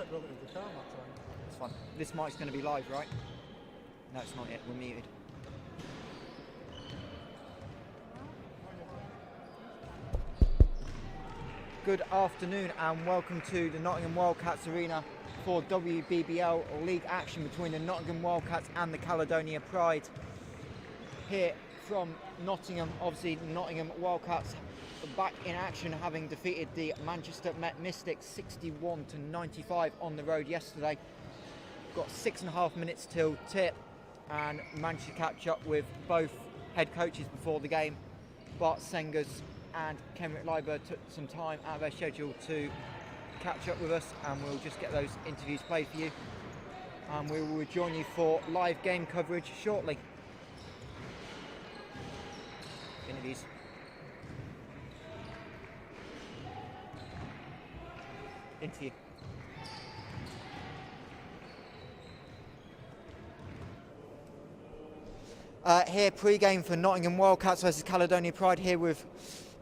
technology of the car, Matt. It's fine. This mic's going to be live, right? No, it's not yet. We're muted. Good afternoon and welcome to the Nottingham Wildcats arena for WBBL league action between the Nottingham Wildcats and the Caledonia Pride. Here from Nottingham, obviously Nottingham Wildcats back in action, having defeated the Manchester Met Mystics 61-95 on the road yesterday. Got 6.5 minutes till tip and managed to catch up with both head coaches before the game. Bart Sengers and Kenrick Liber took some time out of their schedule to catch up with us, and we'll just get those interviews played for you, and we will join you for live game coverage shortly. Interviews. Interview. Here pre-game for Nottingham Wildcats versus Caledonia Pride, here with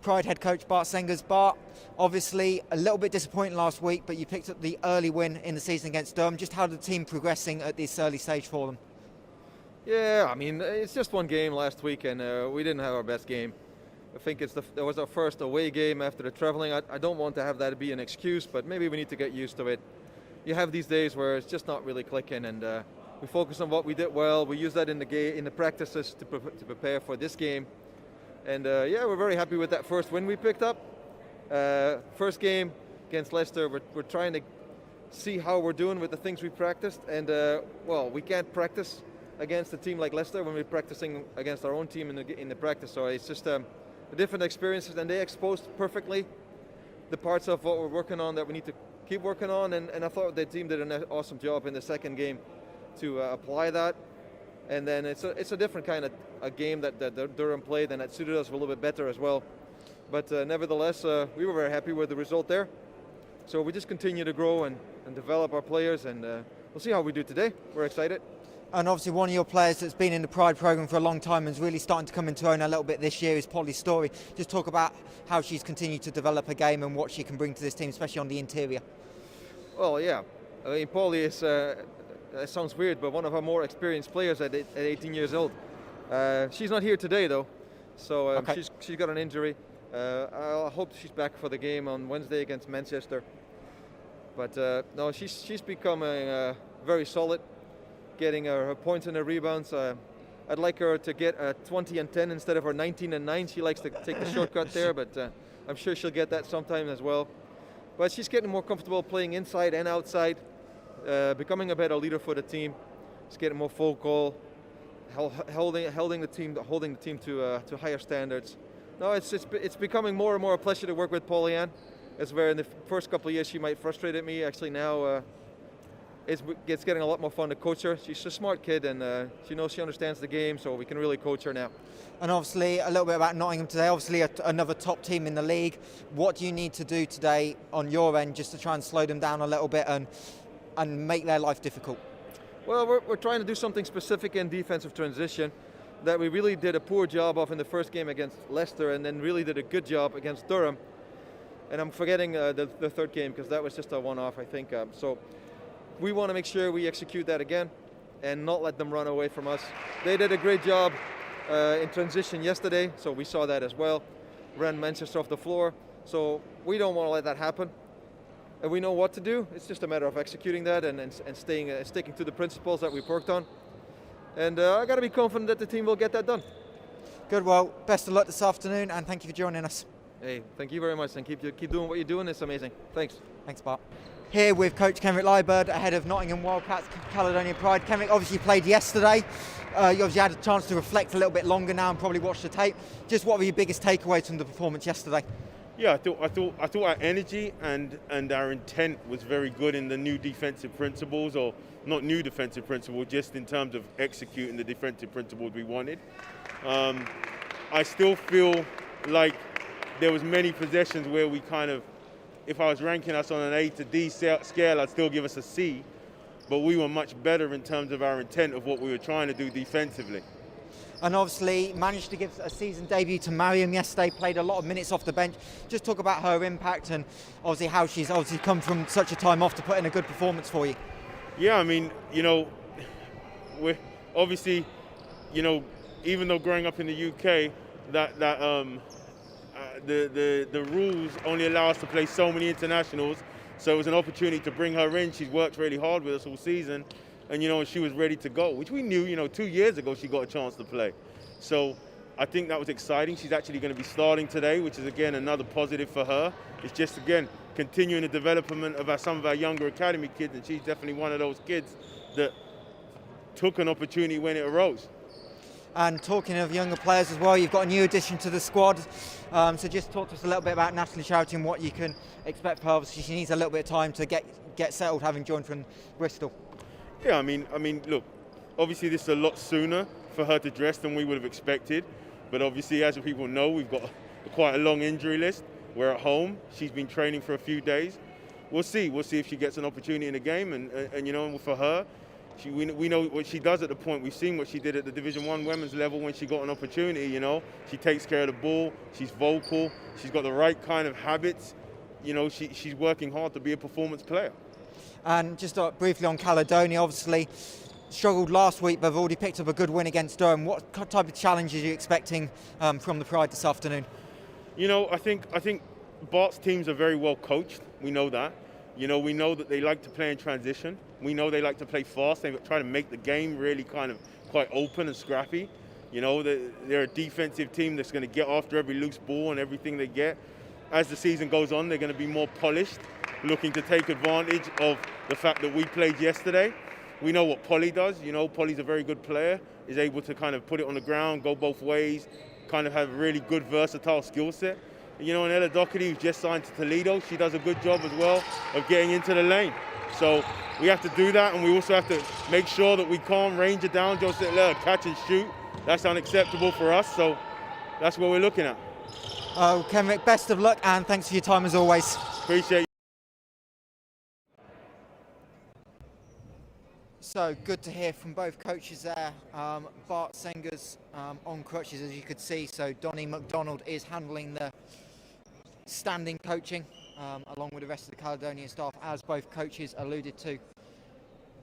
Pride head coach Bart Sengers. Bart, obviously a little bit disappointing last week, but you picked up the early win in the season against Durham. Just how did the team progressing at this early stage for them? Yeah, I mean, it's just one game last week, and we didn't have our best game. I think it was our first away game after the traveling. I don't want to have that be an excuse, but maybe we need to get used to it. You have these days where it's just not really clicking, and we focus on what we did well. We use that in the practices to prepare for this game. And yeah, we're very happy with that first win we picked up. First game against Leicester, we're trying to see how we're doing with the things we practiced. And well, we can't practice against a team like Leicester when we're practicing against our own team in the practice. So it's just a different experiences, and they exposed perfectly the parts of what we're working on that we need to keep working on. And I thought the team did an awesome job in the second game to apply that. And then it's a different kind of a game that Durham played, and that suited us a little bit better as well. But nevertheless, we were very happy with the result there. So we just continue to grow and develop our players, and we'll see how we do today. We're excited. And obviously one of your players that's been in the Pride programme for a long time and is really starting to come into her own a little bit this year is Polly Story. Just talk about how she's continued to develop her game and what she can bring to this team, especially on the interior. Well, yeah. I mean, Polly is, it sounds weird, but one of our more experienced players at 18 years old. She's not here today, though. So okay. She's got an injury. I hope she's back for the game on Wednesday against Manchester. But no, she's becoming very solid, getting her points and her rebounds. I'd like her to get 20 and 10 instead of her 19 and 9. She likes to take the shortcut there, but I'm sure she'll get that sometime as well. But she's getting more comfortable playing inside and outside, becoming a better leader for the team. She's getting more vocal, holding the team to higher standards. No, it's becoming more and more a pleasure to work with Pollyann. It's where in the first couple of years she might frustrated me. Actually now it's getting a lot more fun to coach her. She's a smart kid, and she knows she understands the game, so we can really coach her now. And obviously a little bit about Nottingham today, obviously another top team in the league. What do you need to do today on your end just to try and slow them down a little bit and make their life difficult? Well, we're trying to do something specific in defensive transition that we really did a poor job of in the first game against Leicester, and then really did a good job against Durham. And I'm forgetting the third game because that was just a one-off, I think. So we want to make sure we execute that again and not let them run away from us. They did a great job in transition yesterday, so we saw that as well. Ran Manchester off the floor, so we don't want to let that happen. And we know what to do. It's just a matter of executing that and sticking to the principles that we've worked on. And I got to be confident that the team will get that done. Good. Well, best of luck this afternoon, and thank you for joining us. Hey, thank you very much, and keep doing what you're doing. It's amazing. Thanks. Thanks, Bart. Here with Coach Kenrick Liber, ahead of Nottingham Wildcats, Caledonia Pride. Kenrick obviously played yesterday. You obviously had a chance to reflect a little bit longer now and probably watch the tape. Just what were your biggest takeaways from the performance yesterday? Yeah, I thought our energy and our intent was very good in the new defensive principles, or not new defensive principles, just in terms of executing the defensive principles we wanted. I still feel like there was many possessions where we kind of, if I was ranking us on an A to D scale, I'd still give us a C, but we were much better in terms of our intent of what we were trying to do defensively. And obviously managed to give a season debut to Mariam yesterday, played a lot of minutes off the bench. Just talk about her impact and obviously how she's obviously come from such a time off to put in a good performance for you. Yeah, I mean, we're obviously, even though growing up in the UK, the rules only allow us to play so many internationals. So it was an opportunity to bring her in. She's worked really hard with us all season, and she was ready to go, which we knew. 2 years ago she got a chance to play. So I think that was exciting. She's actually going to be starting today, which is again another positive for her. It's just again continuing the development of some of our younger academy kids, and she's definitely one of those kids that took an opportunity when it arose. And talking of younger players as well, you've got a new addition to the squad. So just talk to us a little bit about Natalie Charity and what you can expect for her. Obviously, she needs a little bit of time to get settled, having joined from Bristol. Yeah, I mean, look, obviously this is a lot sooner for her to dress than we would have expected. But obviously, as people know, we've got quite a long injury list. We're at home. She's been training for a few days. We'll see. We'll see if she gets an opportunity in the game. And for her, we know what she does at the point. We've seen what she did at the Division 1 women's level when she got an opportunity. She takes care of the ball. She's vocal. She's got the right kind of habits. She's working hard to be a performance player. And just briefly on Caledonia, obviously struggled last week, but have already picked up a good win against Durham. What type of challenges are you expecting from the Pride this afternoon? I think Bart's teams are very well coached. We know that. We know that they like to play in transition. We know they like to play fast. They try to make the game really kind of quite open and scrappy. They're a defensive team that's going to get after every loose ball and everything they get. As the season goes on, they're going to be more polished, looking to take advantage of the fact that we played yesterday. We know what Polly does. Polly's a very good player, is able to kind of put it on the ground, go both ways, kind of have a really good versatile skill set. And Ella Doherty, who's just signed to Toledo, she does a good job as well of getting into the lane. So we have to do that, and we also have to make sure that we calm Ranger down, just let her catch and shoot. That's unacceptable for us, so that's what we're looking at. Kenrick, best of luck, and thanks for your time as always. Appreciate you. So good to hear from both coaches there. Bart Senger's on crutches, as you could see, so Donnie McDonald is handling the standing coaching along with the rest of the Caledonia staff, as both coaches alluded to.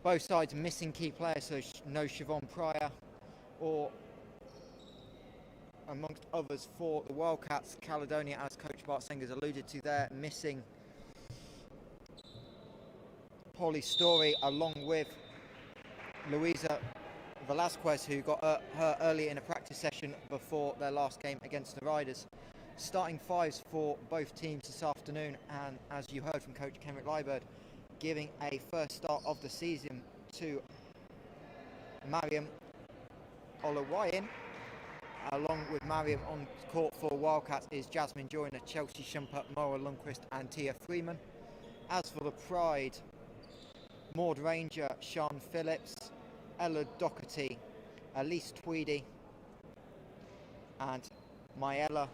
Both sides missing key players, so no Siobhan Pryor or amongst others for the Wildcats. Caledonia, as Coach Bart Senger's alluded to there, missing Polly Story along with Luisa Velasquez, who got her early in a practice session before their last game against the Riders. Starting fives for both teams this afternoon, and as you heard from Coach Kenrick Liebert, giving a first start of the season to Mariam Olawayin. Along with Mariam on court for Wildcats is Jasmine Joyner, Chelsea Shumpert, Maura Lundqvist and Tia Freeman. As for the Pride, Maud Ranger, Sean Phillips, Ella Doherty, Elise Tweedy and Mayella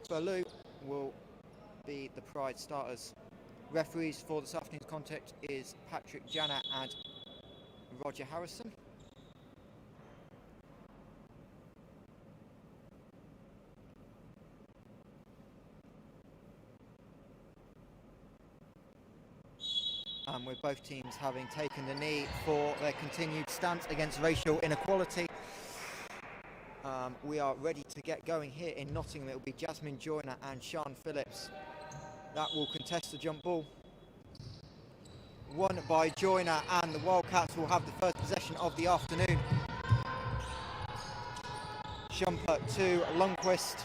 Baloo will be the Pride starters. Referees for this afternoon's contest is Patrick Janna and Roger Harrison. And with both teams having taken the knee for their continued stance against racial inequality, we are ready to get going here in Nottingham. It will be Jasmine Joyner and Sean Phillips that will contest the jump ball. Won by Joyner, and the Wildcats will have the first possession of the afternoon. Shumpert to Lundqvist.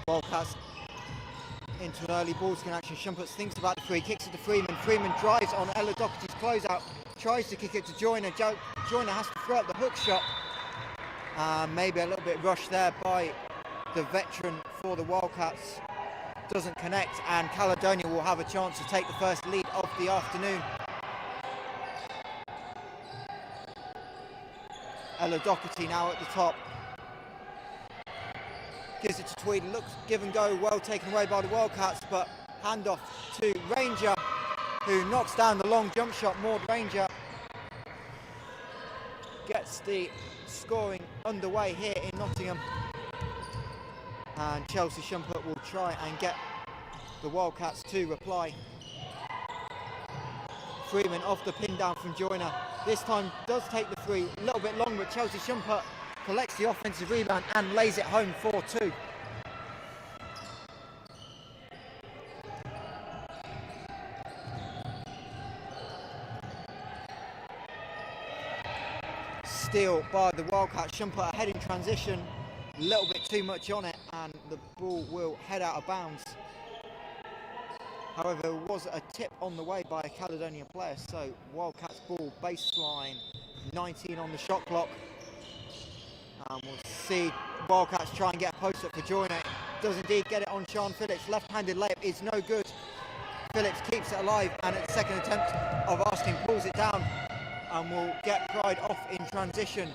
Wildcats into an early ball skin action. Shumpert thinks about the free, kicks it to Freeman. Freeman drives on Ella Doherty's closeout, tries to kick it to Joyner. Joyner has to throw up the hook shot. Maybe a little bit rushed there by the veteran for the Wildcats. Doesn't connect, and Caledonia will have a chance to take the first lead of the afternoon. Ella Doherty now at the top. Gives it to Tweed, looks give and go, well taken away by the Wildcats, but handoff to Ranger, who knocks down the long jump shot. Maud Ranger gets the scoring underway here in Nottingham. And Chelsea Shumpert will try and get the Wildcats to reply. Freeman off the pin down from Joyner. This time does take the three, a little bit long, but Chelsea Shumpert collects the offensive rebound and lays it home 4-2. Steal by the Wildcats. Shumpert ahead in transition, a little bit too much on it, and the ball will head out of bounds. However, there was a tip on the way by a Caledonia player, so Wildcats ball baseline, 19 on the shot clock. And we'll see Wildcats try and get a post up for Joyner. Does indeed get it on Sean Phillips. Left-handed layup is no good. Phillips keeps it alive, and at the second attempt of asking pulls it down and will get Pride off in transition.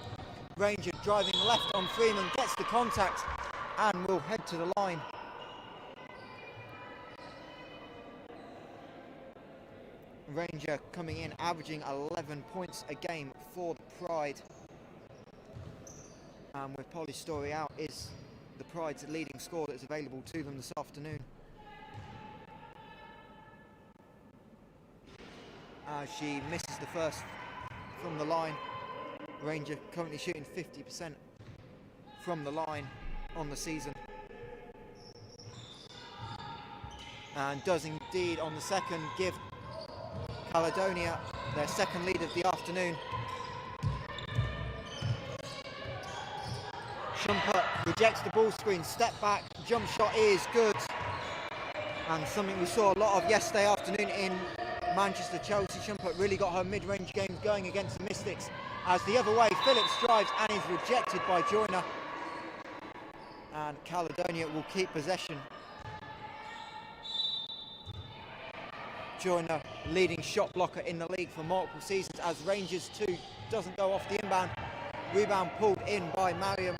Ranger driving left on Freeman, gets the contact and will head to the line. Ranger coming in, averaging 11 points a game for the Pride. And with Polly Story out, is the Pride's leading scorer that's available to them this afternoon. As she misses the first from the line. Ranger currently shooting 50% from the line on the season. And does indeed on the second give Caledonia their second lead of the afternoon. Shumpert rejects the ball screen, step back, jump shot is good. And something we saw a lot of yesterday afternoon in Manchester. Chelsea Shumpert really got her mid-range games going against the Mystics. As the other way, Phillips drives and is rejected by Joyner. And Caledonia will keep possession. Joyner, leading shot blocker in the league for multiple seasons, as Rangers 2 doesn't go off the inbound. Rebound pulled in by Mariam,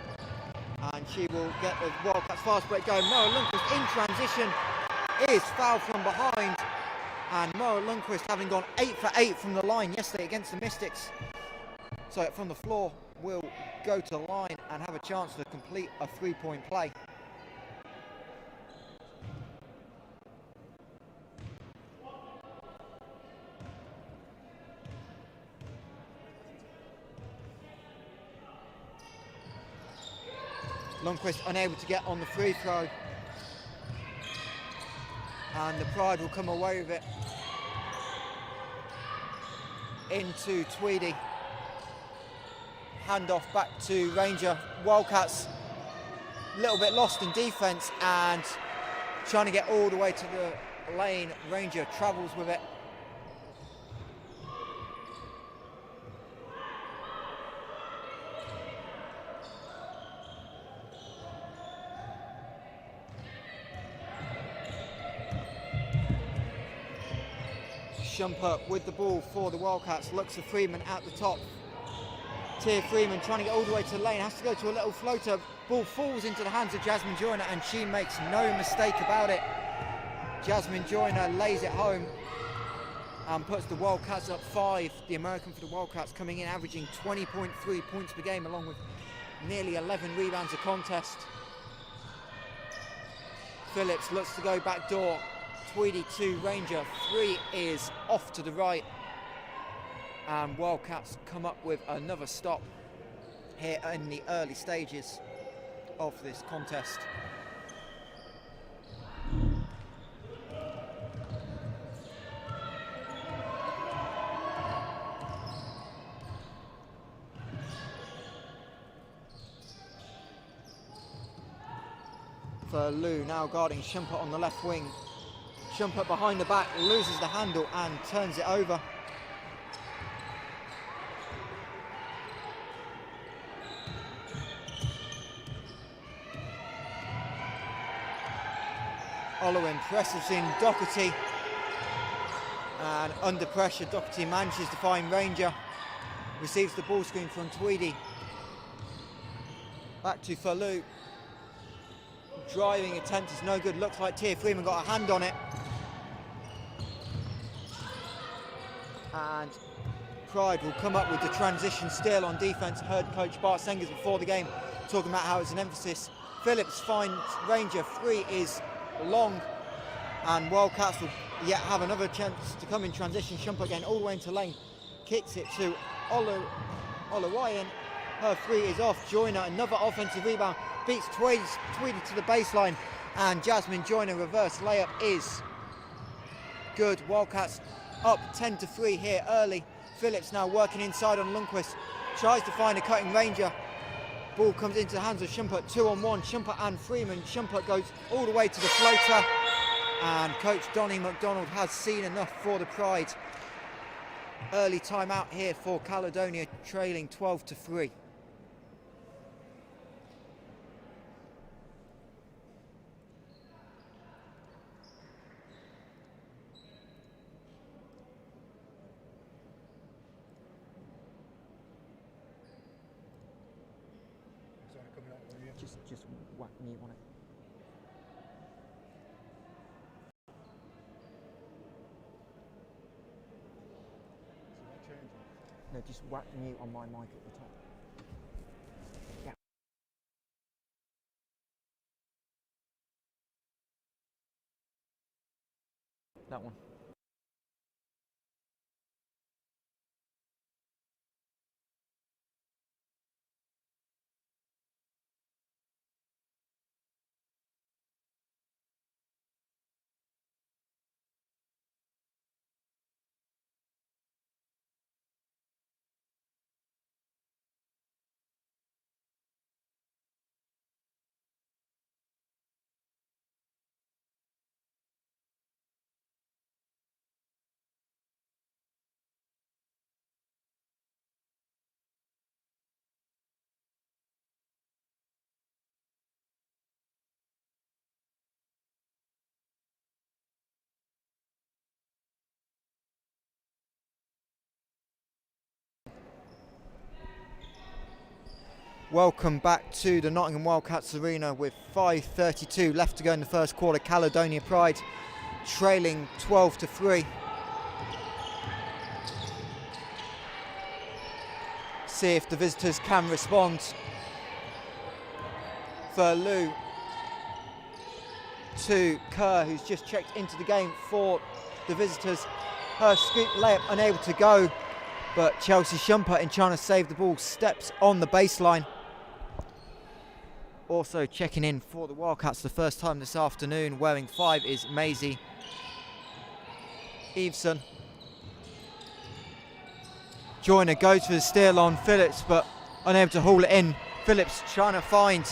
and she will get the Wildcats fast break going. Moa Lundqvist in transition is fouled from behind, and Moa Lundqvist, having gone 8 for 8 from the line yesterday against the Mystics, so from the floor, will go to the line and have a chance to complete a three-point play. Lundqvist unable to get on the free throw, and the Pride will come away with it into Tweedy. Handoff back to Ranger. Wildcats a little bit lost in defence and trying to get all the way to the lane. Ranger travels with it. Shumpert with the ball for the Wildcats, looks for Freeman at the top. Tia Freeman trying to get all the way to the lane, has to go to a little floater. Ball falls into the hands of Jasmine Joyner, and she makes no mistake about it. Jasmine Joyner lays it home and puts the Wildcats up 5. The American for the Wildcats coming in, averaging 20.3 points per game, along with nearly 11 rebounds a contest. Phillips looks to go back door. Tweedy to Ranger. 3 is off to the right. And Wildcats come up with another stop here in the early stages of this contest. For Lou now guarding Shumpert on the left wing. Shumpert behind the back, loses the handle and turns it over. Olowin presses in Doherty, and under pressure Doherty manages to find Ranger, receives the ball screen from Tweedy. Back to Falou. Driving attempt is no good, looks like Tia Freeman got a hand on it. And Pride will come up with the transition steal on defence. Heard Coach Bart Sengers before the game talking about how it's an emphasis. Phillips finds Ranger, 3 is long, and Wildcats will yet have another chance to come in transition. Shumpert again all the way into lane, kicks it to Olawayan. Her 3 is off. Joyner, another offensive rebound, beats Tweedy to the baseline, and Jasmine Joyner reverse layup is good. Wildcats up 10-3 here early. Phillips now working inside on Lundqvist, tries to find a cutting Ranger. Ball comes into the hands of Shumpert, 2-on-1, Shumpert and Freeman. Shumpert goes all the way to the floater, and Coach Donnie McDonald has seen enough for the Pride. Early timeout here for Caledonia, trailing 12-3. Just whack me on it. No, just whack mute on my mic at the top. Yeah. That one. Welcome back to the Nottingham Wildcats Arena with 5:32 left to go in the first quarter. Caledonia Pride trailing 12-3. See if the visitors can respond. Furlou to Kerr, who's just checked into the game for the visitors. Her scoop layup unable to go, but Chelsea Shumpert, in trying to save the ball, steps on the baseline. Also checking in for the Wildcats the first time this afternoon, wearing 5, is Maisie Eveson. Joyner goes for the steal on Phillips, but unable to haul it in. Phillips trying to find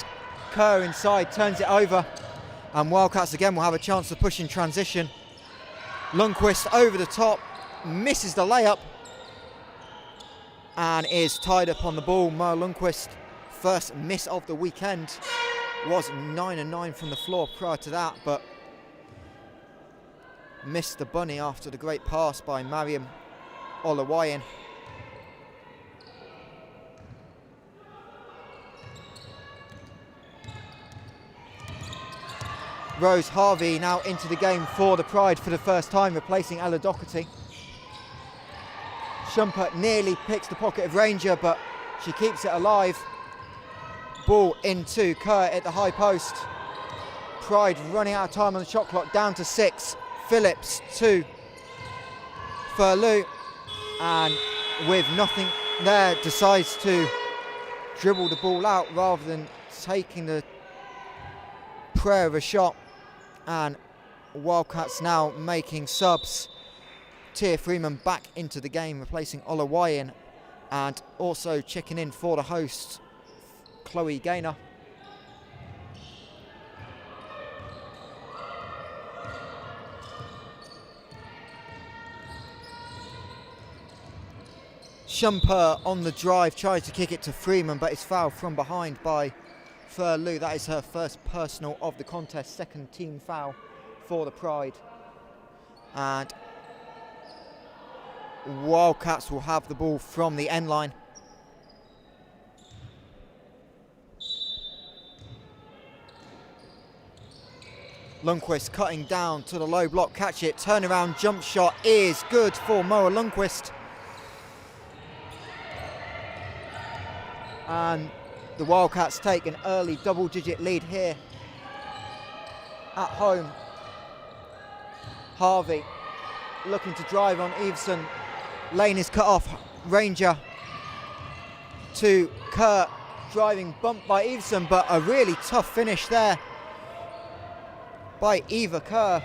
Kerr inside, turns it over, and Wildcats again will have a chance to push in transition. Lundqvist over the top, misses the layup, and is tied up on the ball. Mo Lundqvist, first miss of the weekend, was 9-9 from the floor prior to that, but missed the bunny after the great pass by Mariam Olawayan. Rose Harvey now into the game for the Pride for the first time, replacing Ella Doherty. Shumpert nearly picks the pocket of Ranger, but she keeps it alive. Ball into Kerr at the high post. Pride running out of time on the shot clock, down to 6. Phillips to Furlou, and with nothing there decides to dribble the ball out rather than taking the prayer of a shot. And Wildcats now making subs. Tia Freeman back into the game, replacing Olawayan, and also checking in for the hosts, Chloe Gaynor. Shumpert on the drive, tries to kick it to Freeman, but is fouled from behind by Furlou. That is her first personal of the contest, second team foul for the Pride. And Wildcats will have the ball from the end line. Lundqvist cutting down to the low block, catch it, turnaround jump shot is good for Moa Lundqvist. and the Wildcats take an early double-digit lead here at home. Harvey looking to drive on Everson. Lane is cut off. Ranger to Kerr, driving bumped by Everson, but a really tough finish there by Eva Kerr.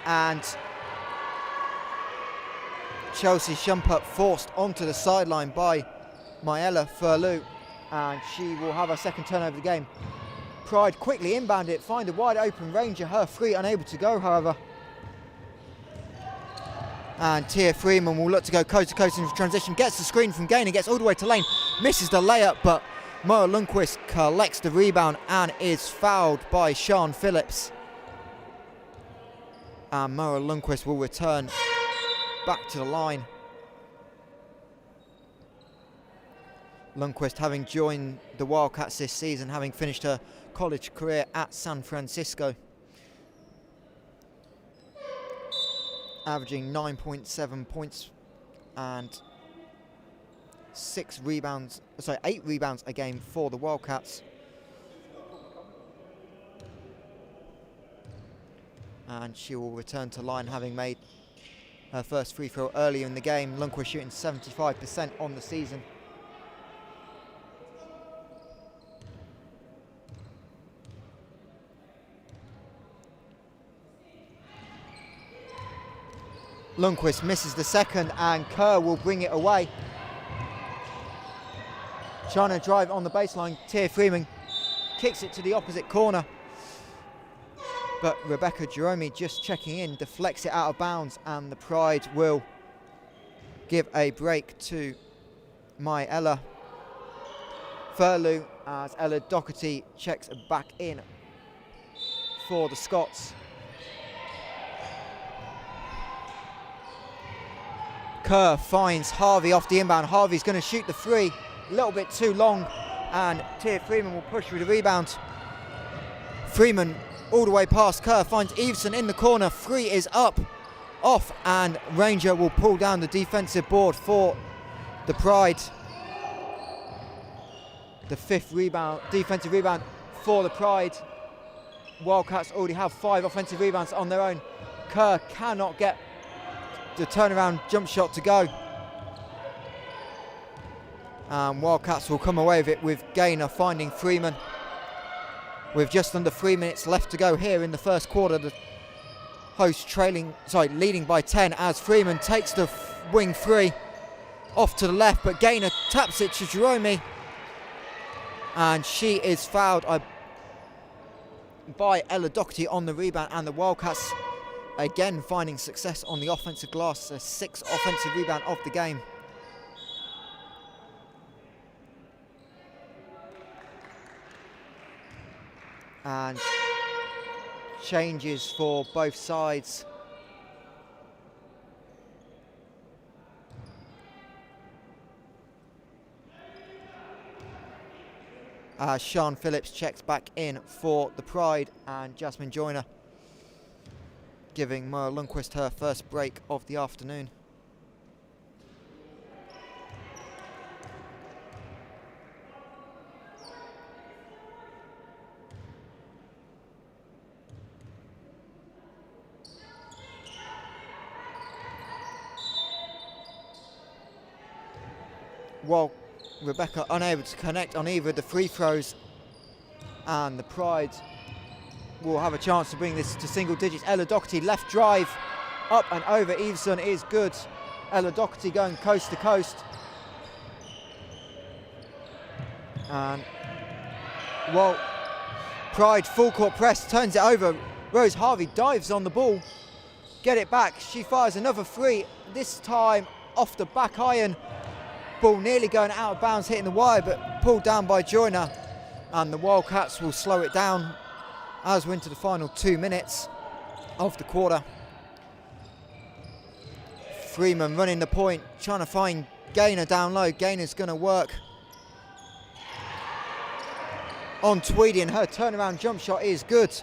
And Chelsea Shumpert forced onto the sideline by Maella Furlou, and she will have her second turnover of the game. Pride quickly inbound it, find a wide open Ranger, her free, unable to go however. And Tia Freeman will look to go coast to coast in transition, gets the screen from Gaynor, gets all the way to lane, misses the layup, but Moa Lundqvist collects the rebound and is fouled by Sean Phillips. And Moa Lundqvist will return back to the line. Lundqvist having joined the Wildcats this season, having finished her college career at San Francisco. Averaging 9.7 points and 8 rebounds a game for the Wildcats. And she will return to line having made her first free throw earlier in the game. Lundqvist shooting 75% on the season. Lundqvist misses the second and Kerr will bring it away. Trying to drive on the baseline, Tia Freeman kicks it to the opposite corner. But Rebecca Jerome just checking in, deflects it out of bounds, and the Pride will give a break to Maella Furlou as Ella Doherty checks back in for the Scots. Kerr finds Harvey off the inbound. Harvey's going to shoot the three, a little bit too long, and Tia Freeman will push through the rebound. Freeman all the way past Kerr, finds Everson in the corner, three is up, off, and Ranger will pull down the defensive board for the Pride. The fifth rebound, defensive rebound for the Pride. Wildcats already have 5 offensive rebounds on their own. Kerr cannot get the turnaround jump shot to go. Wildcats will come away with it with Gaynor finding Freeman. With just under 3 minutes left to go here in the first quarter, the host leading by 10 as Freeman takes the wing three off to the left, but Gaynor taps it to Jerome, and she is fouled by Ella Doherty on the rebound, and the Wildcats again finding success on the offensive glass, a 6th offensive rebound of the game. And changes for both sides. Sean Phillips checks back in for the Pride, and Jasmine Joyner giving Moa Lundqvist her first break of the afternoon. While Rebecca unable to connect on either of the free throws, and the Pride will have a chance to bring this to single digits. Ella Doherty left drive up and over Everson is good. Ella Doherty going coast to coast, and well, Pride full court press, turns it over. Rose Harvey dives on the ball, get it back, she fires another three, this time off the back iron. Ball nearly going out of bounds, hitting the wire, but pulled down by Joyner, and the Wildcats will slow it down as we're into the final 2 minutes of the quarter. Freeman running the point, trying to find Gaynor down low. Gaynor's going to work on Tweedy, and her turnaround jump shot is good.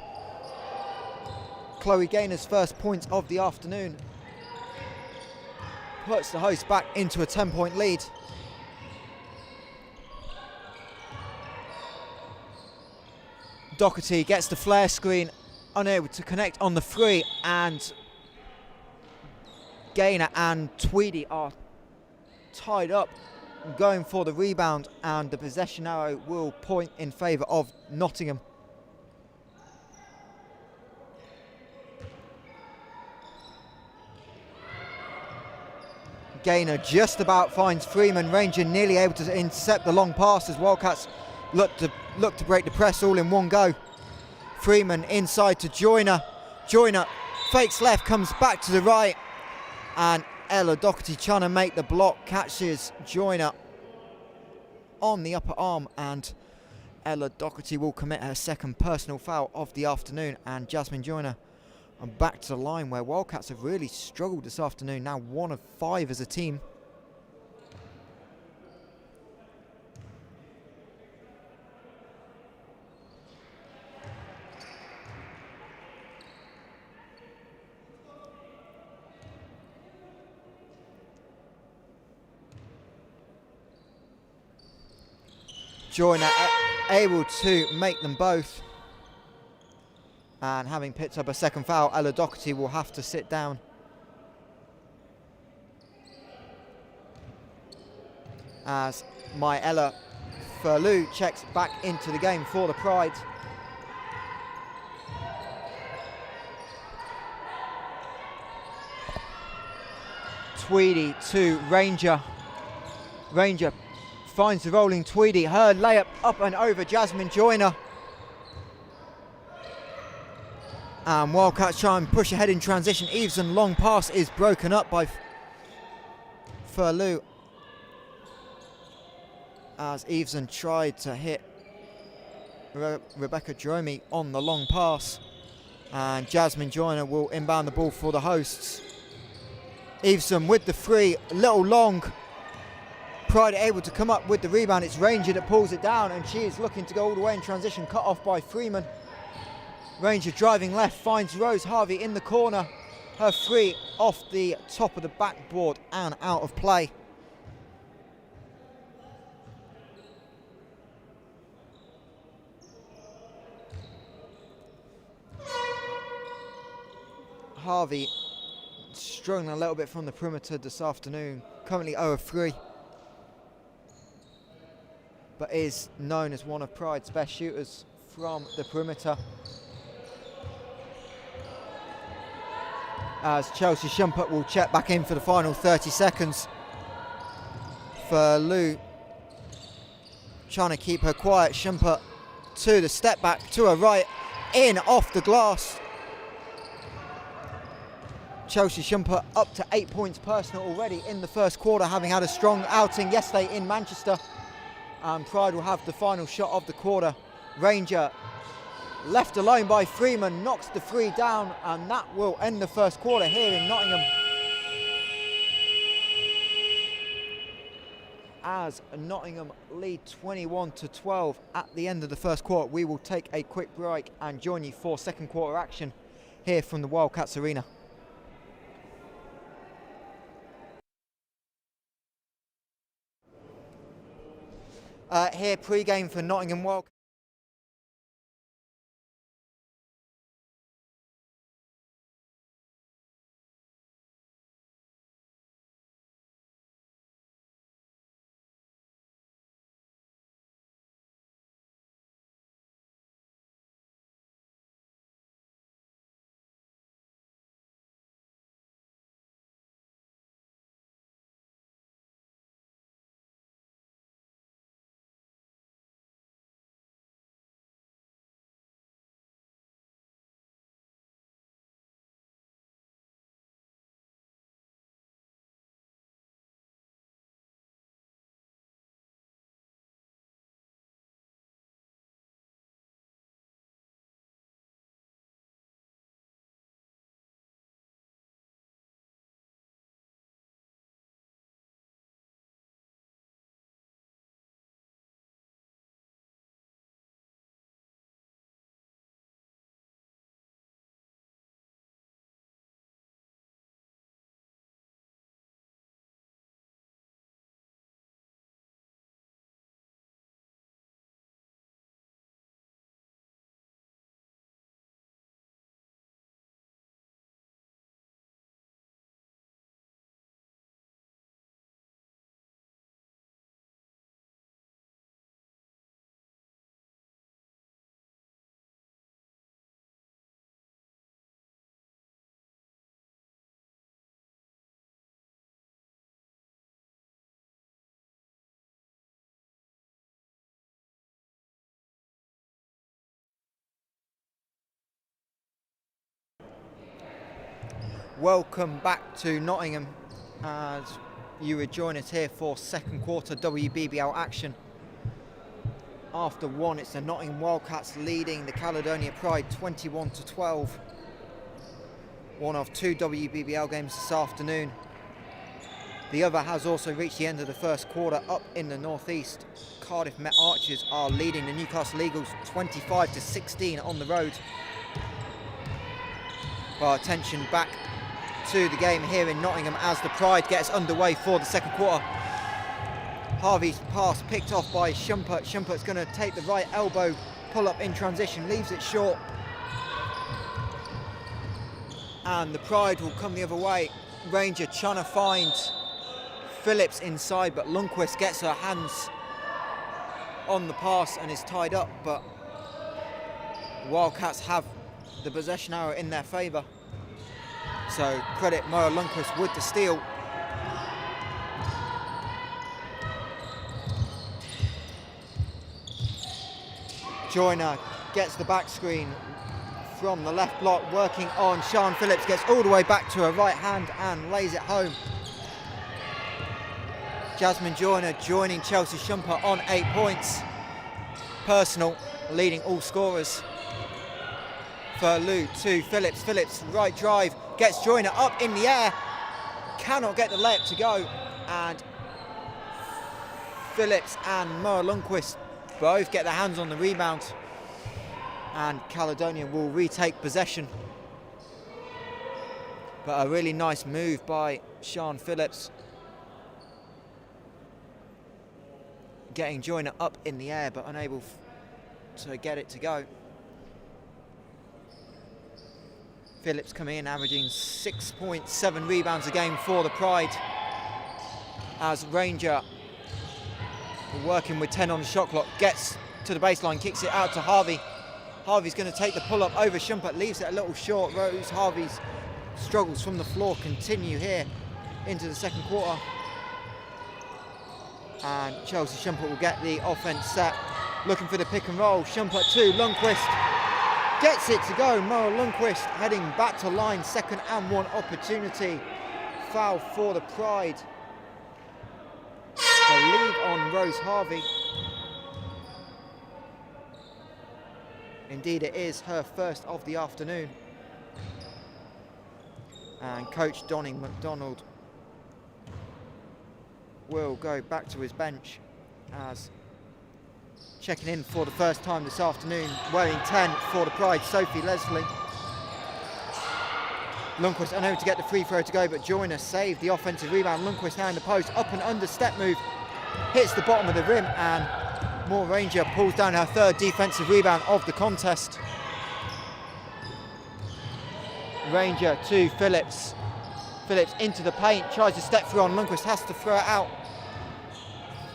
Chloe Gaynor's first points of the afternoon puts the host back into a 10-point lead. Doherty gets the flare screen, unable to connect on the 3, and Gaynor and Tweedy are tied up, going for the rebound, and the possession arrow will point in favour of Nottingham. Gaynor just about finds Freeman. Ranger nearly able to intercept the long pass as Wildcats look to break the press all in one go. Freeman inside to Joyner. Joyner fakes left, comes back to the right, and Ella Doherty trying to make the block, catches Joyner on the upper arm, and Ella Doherty will commit her second personal foul of the afternoon, and Jasmine Joyner and back to the line where Wildcats have really struggled this afternoon, now 1 of 5 as a team. Joyner able to make them both. And having picked up a second foul, Ella Doherty will have to sit down. As my Ella Furlou checks back into the game for the Pride. Tweedy to Ranger. Ranger finds the rolling Tweedy. Her layup up and over Jasmine Joyner. And Wildcats try and push ahead in transition. Eveson long pass is broken up by Furlou, as Eveson tried to hit Rebecca Dromey on the long pass, and Jasmine Joyner will inbound the ball for the hosts. Eveson with the 3, little long. Pride able to come up with the rebound. It's Ranger that pulls it down, and she is looking to go all the way in transition, cut off by Freeman. Ranger driving left, finds Rose Harvey in the corner. Her 3 off the top of the backboard and out of play. Harvey struggling a little bit from the perimeter this afternoon, currently 0 of 3. But is known as one of Pride's best shooters from the perimeter. As Chelsea Shumpert will check back in for the final 30 seconds. Furlou trying to keep her quiet. Shumpert to the step back to her right, in off the glass. Chelsea Shumpert up to 8 points personal already in the first quarter, having had a strong outing yesterday in Manchester. And Pride will have the final shot of the quarter. Ranger left alone by Freeman, knocks the 3 down, and that will end the first quarter here in Nottingham. As Nottingham lead 21-12 at the end of the first quarter. We will take a quick break and join you for second quarter action here from the Wildcats Arena. Here pre-game for Nottingham Wildcats. Welcome back to Nottingham as you would join us here for second quarter WBBL action. After one, it's the Nottingham Wildcats leading the Caledonia Pride 21-12. One of two WBBL games this afternoon. The other has also reached the end of the first quarter up in the northeast. Cardiff Met Archers are leading the Newcastle Eagles 25-16 on the road. Our attention back to the game here in Nottingham as the Pride gets underway for the second quarter. Harvey's pass picked off by Schumpert. Schumpert's going to take the right elbow pull up in transition, leaves it short. And the Pride will come the other way. Ranger trying to find Phillips inside, but Lundqvist gets her hands on the pass and is tied up, but Wildcats have the possession arrow in their favour. So credit Moira Lundqvist with the steal. Joyner gets the back screen from the left block, working on Sian Phillips, gets all the way back to her right hand and lays it home. Jasmine Joyner joining Chelsea Schumpert on 8 points. Personal, leading all scorers. For Lou to Phillips. Phillips, right drive, gets Joyner up in the air, cannot get the layup to go, and Phillips and Moira Lundqvist both get their hands on the rebound, and Caledonia will retake possession. But a really nice move by Sian Phillips, getting Joyner up in the air but unable to get it to go. Phillips coming in averaging 6.7 rebounds a game for the Pride, as Ranger, working with 10 on the shot clock, gets to the baseline, kicks it out to Harvey. Harvey's going to take the pull-up over Schumpert, leaves it a little short. Rose Harvey's struggles from the floor continue here into the second quarter. And Chelsea Schumpert will get the offense set, looking for the pick and roll. Schumpert to Lundqvist, gets it to go. Moira Lundqvist heading back to line, 2nd and 1 opportunity. Foul for the Pride. The lead on Rose Harvey. Indeed, it is her first of the afternoon. And coach Donning McDonald will go back to his bench as checking in for the first time this afternoon, wearing 10 for the Pride, Sophie Leslie. Lundqvist unable to get the free throw to go, but Joyner saved the offensive rebound. Lundqvist now in the post, up and under step move, hits the bottom of the rim, and Moore Ranger pulls down her 3rd defensive rebound of the contest. Ranger to Phillips. Phillips into the paint, tries to step through on Lundqvist, has to throw it out.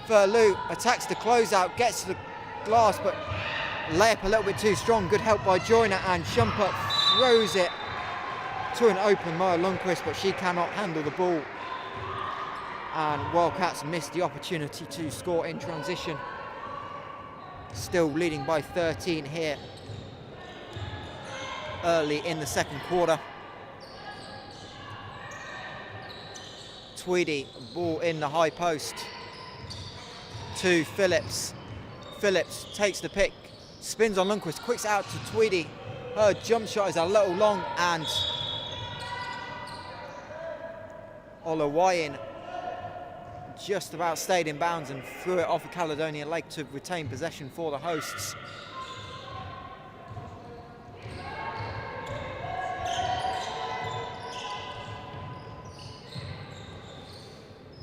Verlou attacks the closeout, gets to the glass, but layup a little bit too strong. Good help by Joyner, and Schumpert throws it to an open Moira Lundqvist, but she cannot handle the ball. And Wildcats missed the opportunity to score in transition. Still leading by 13 here early in the second quarter. Tweedy, ball in the high post to Phillips. Phillips takes the pick, spins on Lundqvist, quicks out to Tweedy. Her jump shot is a little long, and Olawayan just about stayed in bounds and threw it off a Caledonia leg to retain possession for the hosts.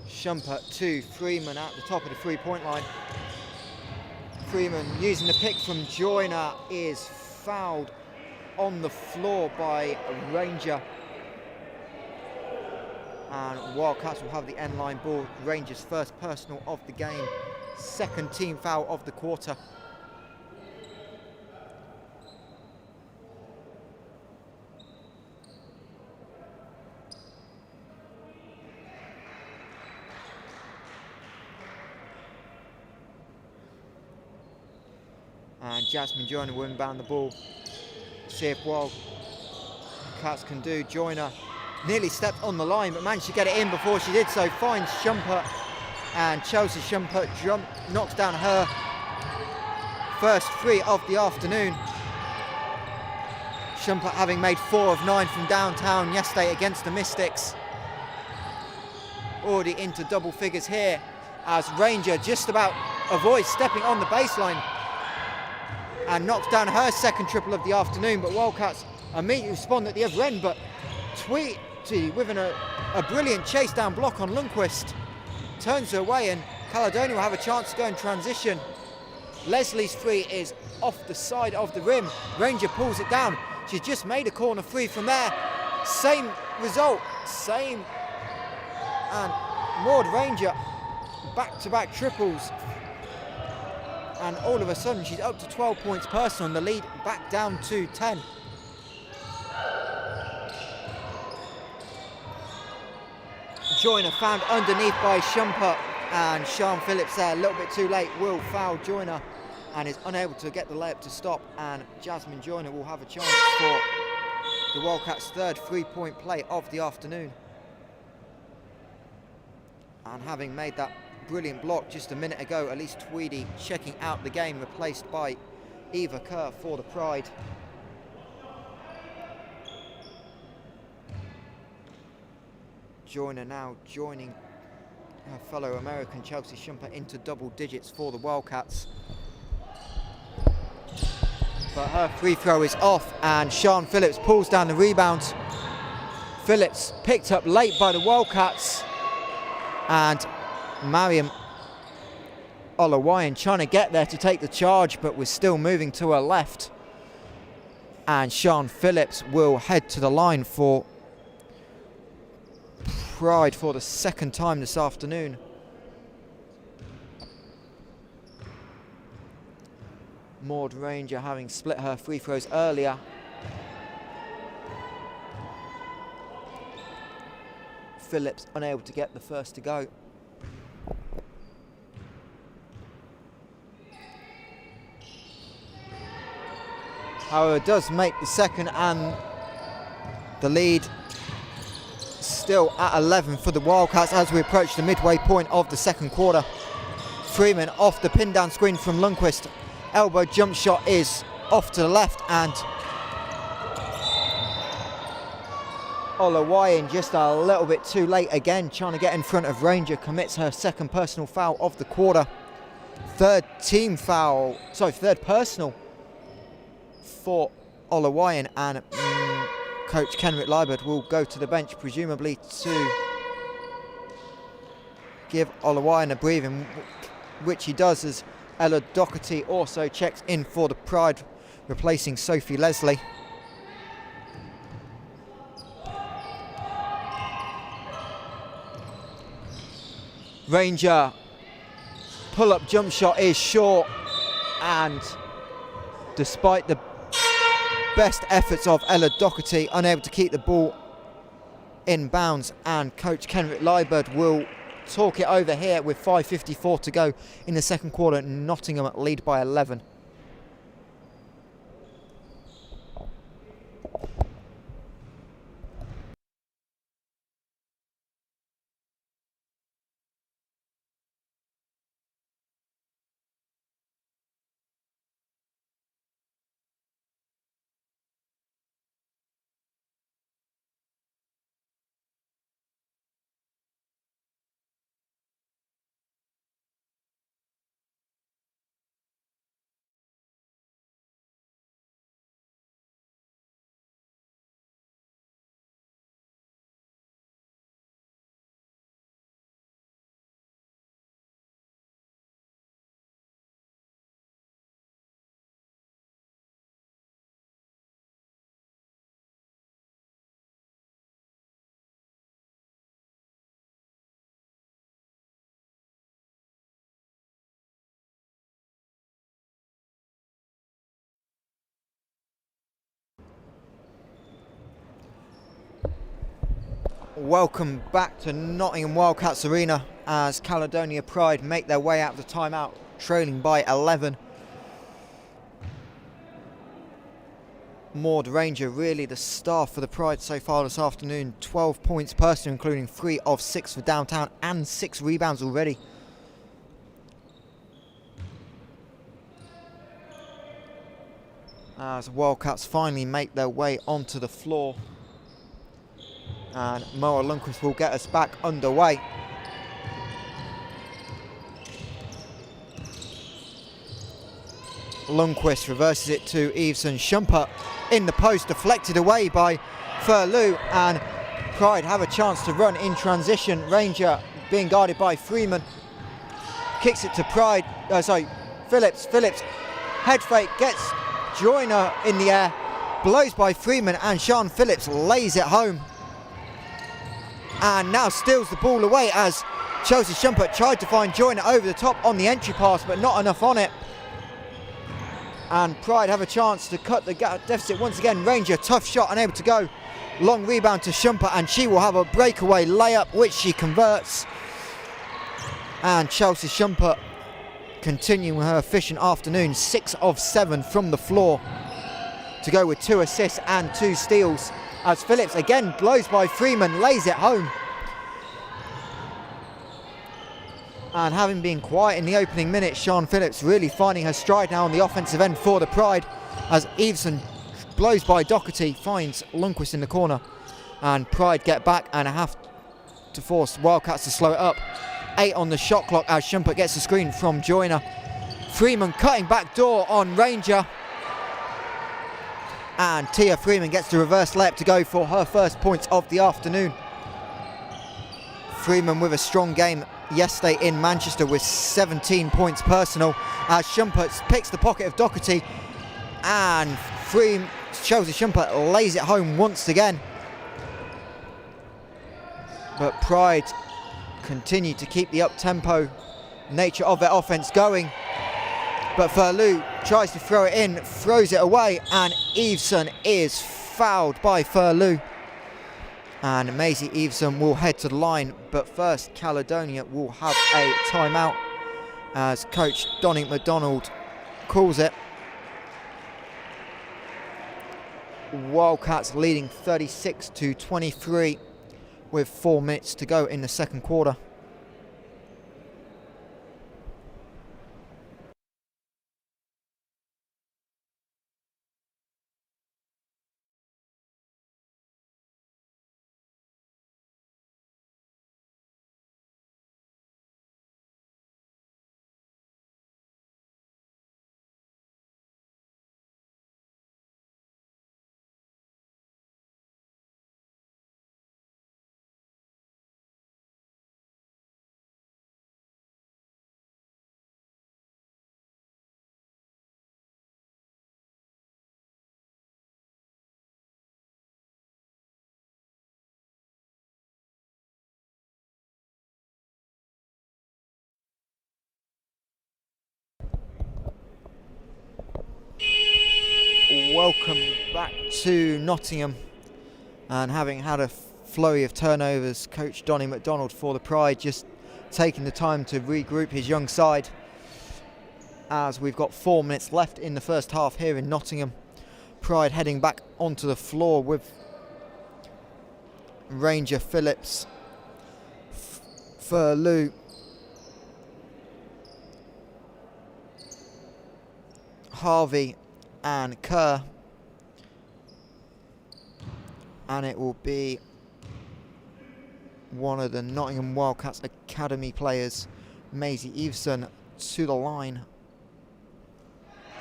Schumpert to Freeman at the top of the three-point line. Freeman using the pick from Joyner is fouled on the floor by Ranger. And Wildcats will have the end line ball. Rangers' first personal of the game, 2nd team foul of the quarter. And Jasmine Joyner will inbound the ball. See if Wildcats can do. Joyner nearly stepped on the line, but managed to get it in before she did so. Finds Shumpert, and Chelsea Shumpert knocks down her first three of the afternoon. Shumpert having made 4 of 9 from downtown yesterday against the Mystics. Already into double figures here as Ranger just about avoids stepping on the baseline and knocks down her second triple of the afternoon, but Wildcats immediately respond at the other end, but Tweedy with a brilliant chase down block on Lundqvist turns her away, and Caledonia will have a chance to go in transition. Leslie's three is off the side of the rim. Ranger pulls it down. She's just made a corner three from there. Same result, same. And Maud Ranger back-to-back triples. And all of a sudden she's up to 12 points personal, and the lead back down to 10. Joyner found underneath by Shumpert, and Sian Phillips there a little bit too late will foul Joyner and is unable to get the layup to stop, and Jasmine Joyner will have a chance for the Wildcats' third 3-point play of the afternoon. And having made that brilliant block just a minute ago, Elise Tweedy checking out the game, replaced by Eva Kerr for the Pride. Joyner now joining her fellow American Chelsea Shumpert into double digits for the Wildcats. But her free throw is off, and Sian Phillips pulls down the rebound. Phillips picked up late by the Wildcats, and Mariam Olawayan trying to get there to take the charge, but was still moving to her left. And Sian Phillips will head to the line for Pride for the second time this afternoon. Maud Ranger having split her free throws earlier. Phillips unable to get the first to go. However, does make the second, and the lead still at 11 for the Wildcats as we approach the midway point of the second quarter. Freeman off the pin down screen from Lundqvist. Elbow jump shot is off to the left, and Olawayan just a little bit too late again, trying to get in front of Ranger, commits her second personal foul of the quarter. Third personal for Olawayan, and Coach Kenrick Liebert will go to the bench, presumably to give Olawayan a breathing, which he does, as Ella Doherty also checks in for the Pride, replacing Sophie Leslie. Ranger pull-up jump shot is short, and despite the best efforts of Ella Doherty, unable to keep the ball in bounds, and Coach Kenrick Liebert will talk it over here with 5:54 to go in the second quarter. Nottingham lead by 11. Welcome back to Nottingham Wildcats Arena as Caledonia Pride make their way out of the timeout, trailing by 11. Maud Ranger, really the star for the Pride so far this afternoon. 12 points personal, including 3 of 6 for downtown and 6 rebounds already. As Wildcats finally make their way onto the floor. And Moa Lundqvist will get us back underway. Lundqvist reverses it to Eveson. Shumpert in the post, deflected away by Furlou, and Pride have a chance to run in transition. Ranger being guarded by Freeman. Kicks it to Pride, Phillips. Head fake, gets Joyner in the air, blows by Freeman, and Sean Phillips lays it home. And now steals the ball away as Chelsea Shumpert tried to find Joyner over the top on the entry pass, but not enough on it. And Pride have a chance to cut the deficit once again. Ranger, tough shot, unable to go. Long rebound to Shumpert, and she will have a breakaway layup, which she converts. And Chelsea Shumpert continuing her efficient afternoon, 6 of 7 from the floor to go with 2 assists and 2 steals. As Phillips again blows by Freeman, lays it home. And having been quiet in the opening minutes, Sean Phillips really finding her stride now on the offensive end for the Pride, as Eveson blows by Doherty, finds Lundqvist in the corner, and Pride get back and have to force Wildcats to slow it up. 8 on the shot clock as Shumpert gets the screen from Joyner. Freeman cutting back door on Ranger, and Tia Freeman gets the reverse layup to go for her first points of the afternoon. Freeman with a strong game yesterday in Manchester with 17 points personal, as Shumpert picks the pocket of Doherty, and Chelsea Shumpert lays it home once again. But Pride continue to keep the up-tempo nature of their offense going. But Furlou tries to throw it in, throws it away, and Eveson is fouled by Furlou. And Maisie Eveson will head to the line, but first Caledonia will have a timeout as coach Donnie McDonald calls it. Wildcats leading 36-23 with 4 minutes to go in the second quarter. Welcome back to Nottingham, and having had a flurry of turnovers, coach Donnie McDonald for the Pride just taking the time to regroup his young side, as we've got 4 minutes left in the first half here in Nottingham. Pride heading back onto the floor with Ranger, Phillips, Furlou, Harvey and Kerr, and it will be one of the Nottingham Wildcats Academy players, Maisie Eveson, to the line.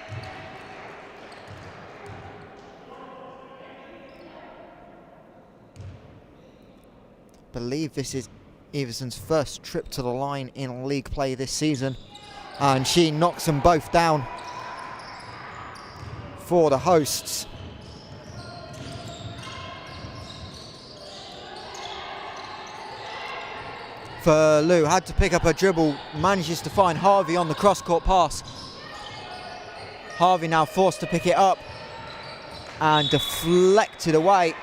I believe this is Eveson's first trip to the line in league play this season, and she knocks them both down for the hosts. Furlou had to pick up her dribble, manages to find Harvey on the cross-court pass. Harvey now forced to pick it up and deflected away.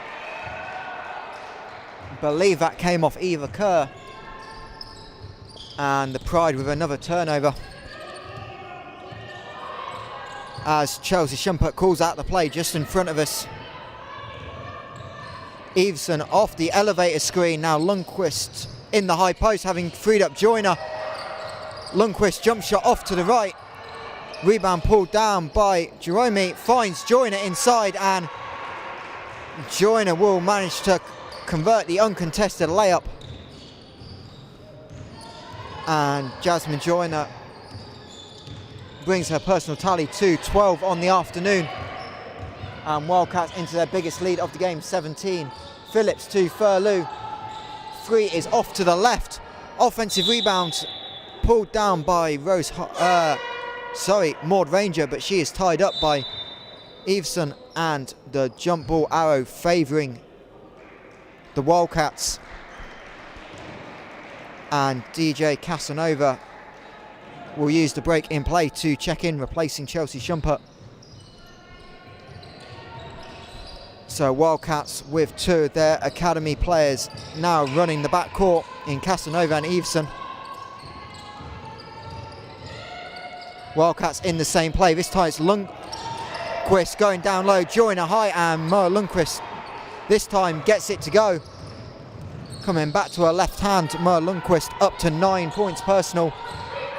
I believe that came off Eva Kerr. And the Pride with another turnover. as Chelsea Shumpert calls out the play just in front of us. Everson off the elevator screen. Now Lundqvist in the high post, having freed up Joyner. Lundqvist jump shot off to the right. Rebound pulled down by Jerome. Finds Joyner inside, and Joyner will manage to convert the uncontested layup. And Jasmine Joyner brings her personal tally to 12 on the afternoon. And Wildcats into their biggest lead of the game, 17. Phillips to Furloo. 3 is off to the left. Offensive rebound pulled down by Maud Ranger, but she is tied up by Everson, and the jump ball arrow favouring the Wildcats. And DJ Casanova will use the break in play to check in, replacing Chelsea Shumpert. So Wildcats with 2 of their academy players now running the backcourt in Casanova and Everson. Wildcats in the same play. This time it's Lundqvist going down low, Joyner high, and Moa Lundqvist this time gets it to go. Coming back to her left hand, Moa Lundqvist up to 9 points personal.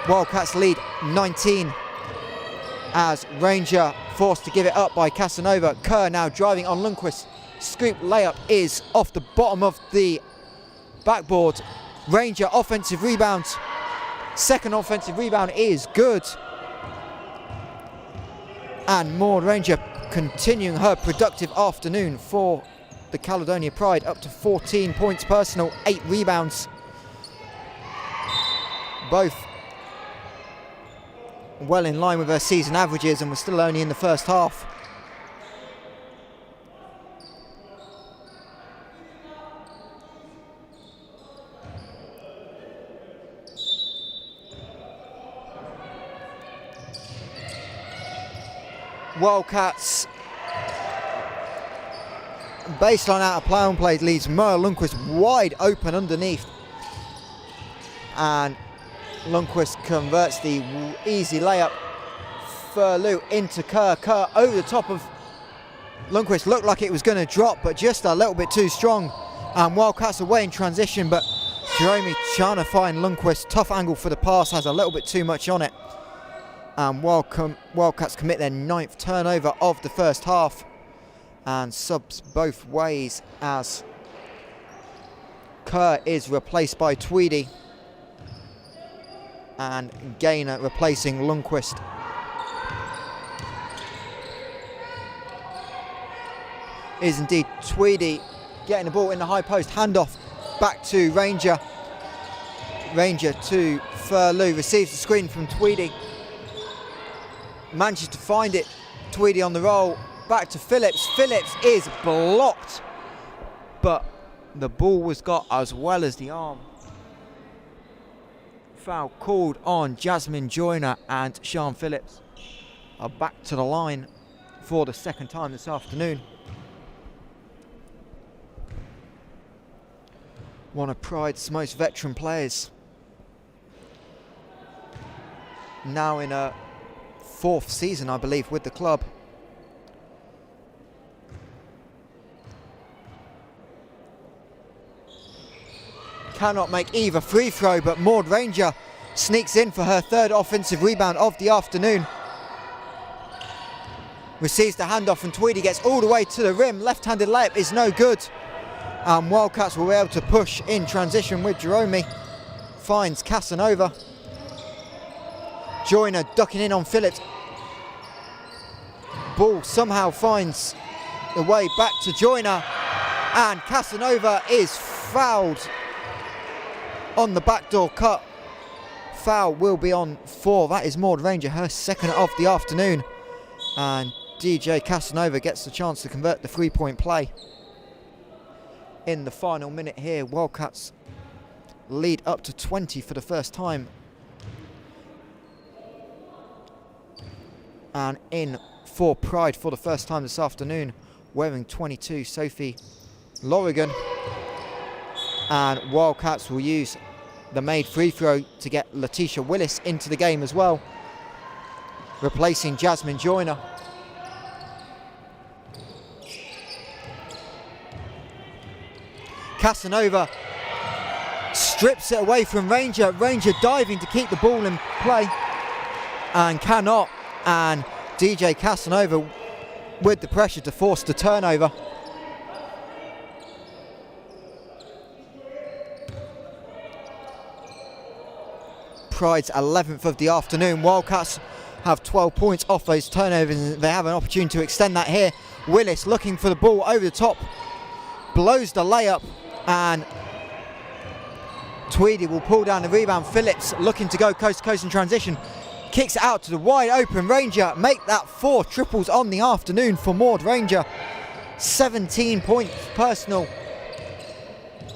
Wildcats lead 19 as Ranger forced to give it up by Casanova. Kerr now driving on Lundqvist. Scoop layup is off the bottom of the backboard. Ranger offensive rebound. Second offensive rebound is good. And Maud Ranger continuing her productive afternoon for the Caledonia Pride, up to 14 points personal, 8 rebounds. Both well in line with her season averages, and we're still only in the first half. Wildcats baseline out of play on play leaves Moa Lundqvist wide open underneath, and Lundqvist converts the easy layup. Furloo into Kerr. Kerr over the top of Lundqvist. Looked like it was going to drop, but just a little bit too strong. And Wildcats away in transition, but Jerome trying to find Lundqvist. Tough angle for the pass, has a little bit too much on it. And Wildcats commit their 9th turnover of the first half. And subs both ways as Kerr is replaced by Tweedy. And Gaynor replacing Lundqvist. Is indeed Tweedy getting the ball in the high post. Handoff back to Ranger. Ranger to Furloo. Receives the screen from Tweedy. Manages to find it. Tweedy on the roll. Back to Phillips. Phillips is blocked, but the ball was got as well as the arm. Foul called on Jasmine Joyner, and Sian Phillips are back to the line for the second time this afternoon. One of Pride's most veteran players. Now in a 4th season, I believe, with the club. Cannot make either free throw, but Maud Ranger sneaks in for her 3rd offensive rebound of the afternoon. Receives the handoff and Tweedy gets all the way to the rim. Left-handed layup is no good. And Wildcats will be able to push in transition with Jerome. Finds Casanova. Joyner ducking in on Phillips. Ball somehow finds the way back to Joyner. And Casanova is fouled on the backdoor cut. Foul will be on 4. That is Maud Ranger, her 2nd of the afternoon. And DJ Casanova gets the chance to convert the 3-point play. In the final minute here, Wildcats lead up to 20 for the first time. And in for Pride for the first time this afternoon, wearing 22, Sophie Lorigan. And Wildcats will use the made free throw to get Letitia Willis into the game as well. replacing Jasmine Joyner. Casanova strips it away from Ranger. Ranger diving to keep the ball in play and cannot. And DJ Casanova with the pressure to force the turnover. Pride's 11th of the afternoon. Wildcats have 12 points off those turnovers and they have an opportunity to extend that here. Willis looking for the ball over the top, blows the layup, and Tweedy will pull down the rebound. Phillips looking to go coast to coast in transition, kicks it out to the wide open Ranger. Make that 4 triples on the afternoon for Maud Ranger. 17 points personal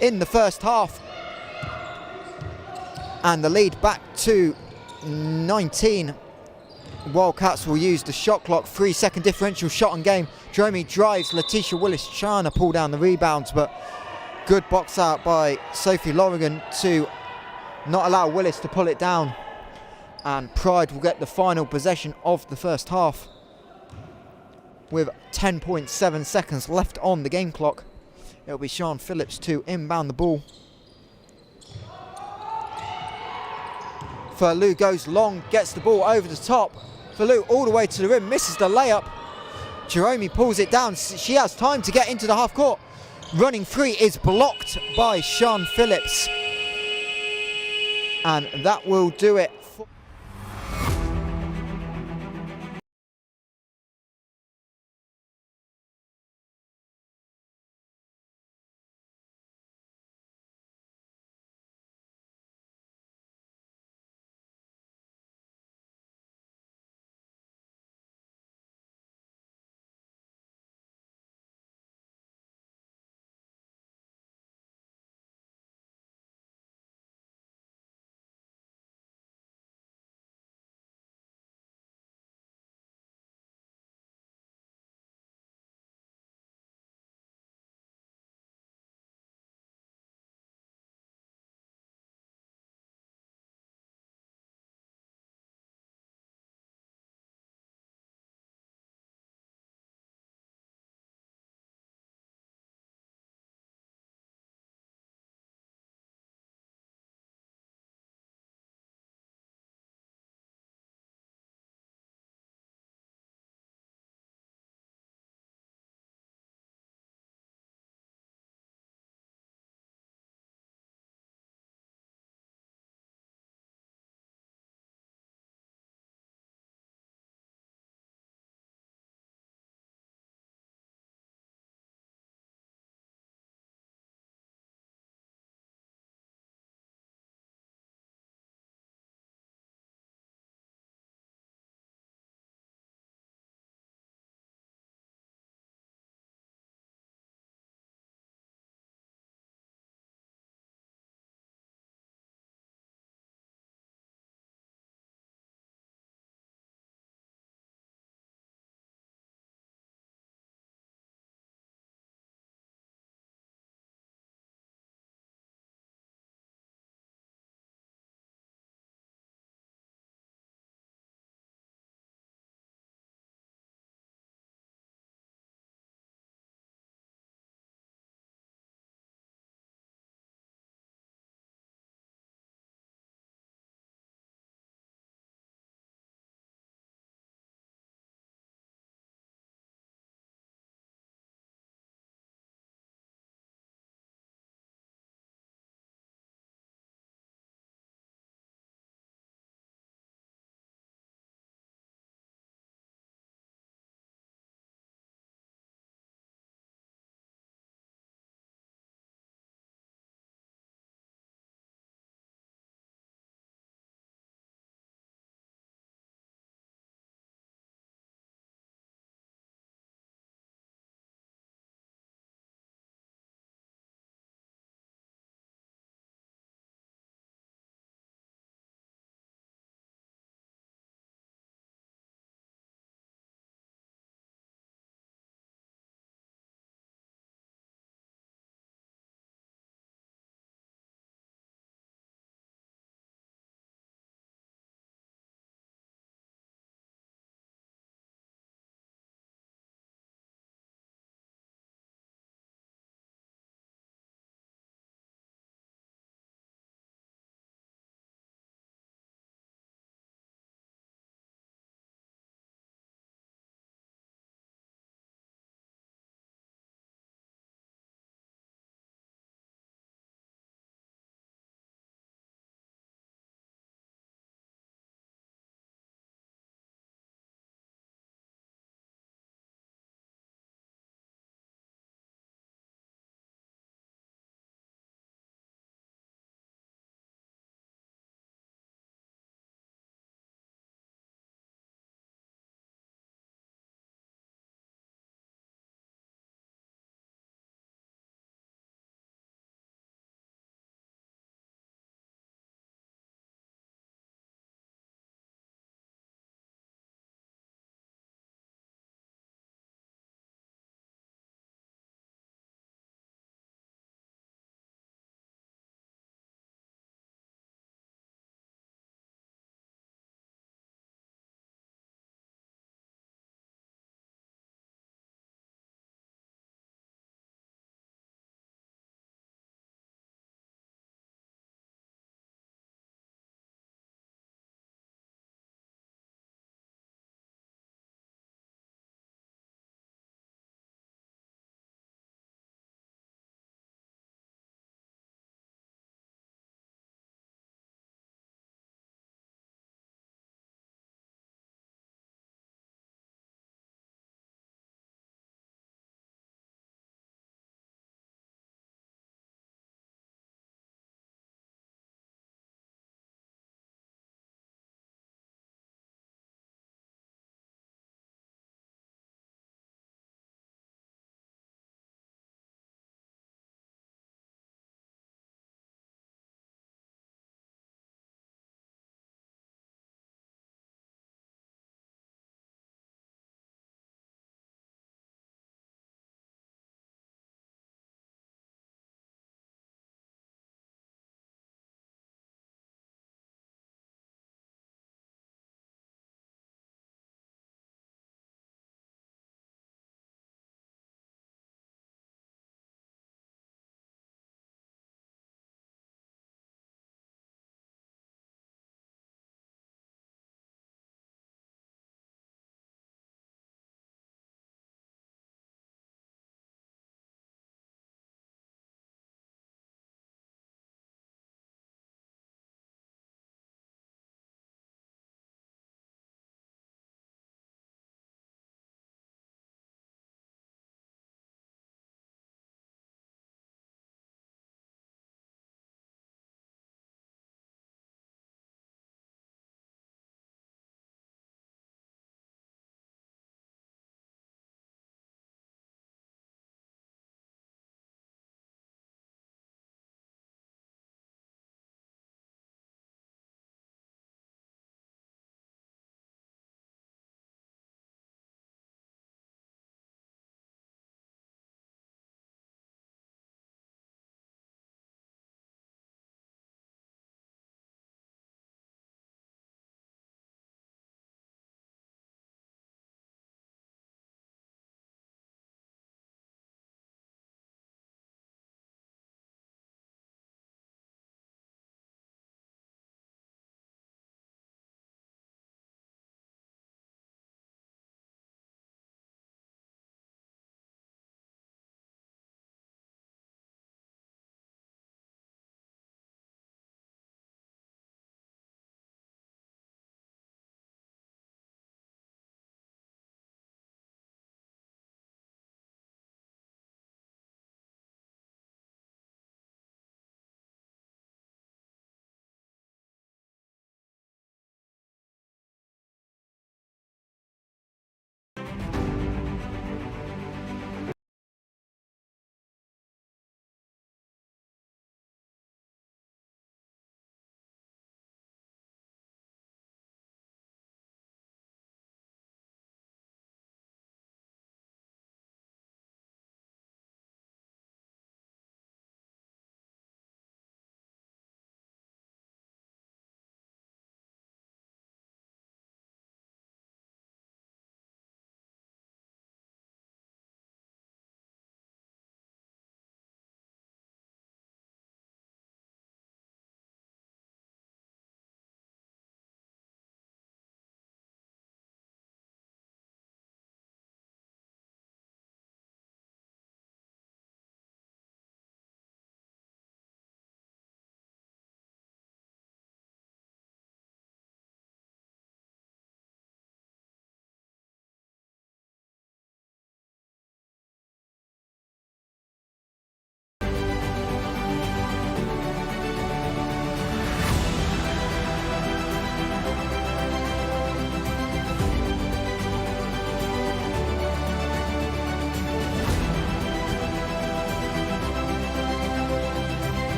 in the first half, and the lead back to 19. Wildcats will use the shot clock. 3-second differential shot on game. Jeremy drives. Letitia Willis trying to pull down the rebounds, but good box out by Sophie Lorigan to not allow Willis to pull it down. And Pride will get the final possession of the first half with 10.7 seconds left on the game clock. It'll be Sean Phillips to inbound the ball. Ferlou goes long, gets the ball over the top. Ferlou all the way to the rim, misses the layup. Jerome pulls it down. She has time to get into the half court. Running free is blocked by Sean Phillips. And that will do it.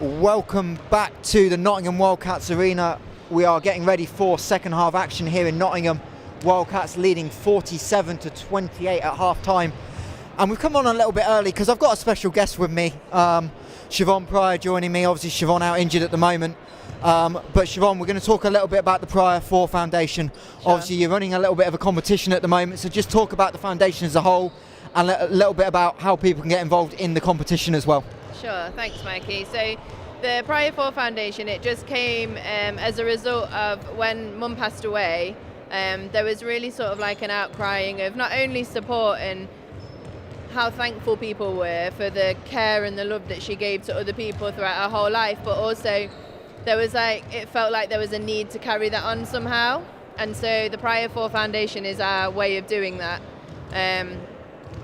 Welcome back to the Nottingham Wildcats Arena. We are getting ready for second half action here in Nottingham. Wildcats leading 47-28 at half time. And we've come on a little bit early because I've got a special guest with me. Siobhan Pryor joining me. Obviously Siobhan out injured at the moment. But Siobhan, we're going to talk a little bit about the Pryor 4 Foundation. Sure. Obviously you're running a little bit of a competition at the moment, so just talk about the foundation as a whole and a little bit about how people can get involved in the competition as well. Sure, thanks Mikey. So the Pryor 4 Foundation, it just came as a result of when Mum passed away. There was really sort of like an outcrying of not only support and how thankful people were for the care and the love that she gave to other people throughout her whole life, but also there was it felt like there was a need to carry that on somehow. And so the Pryor 4 Foundation is our way of doing that.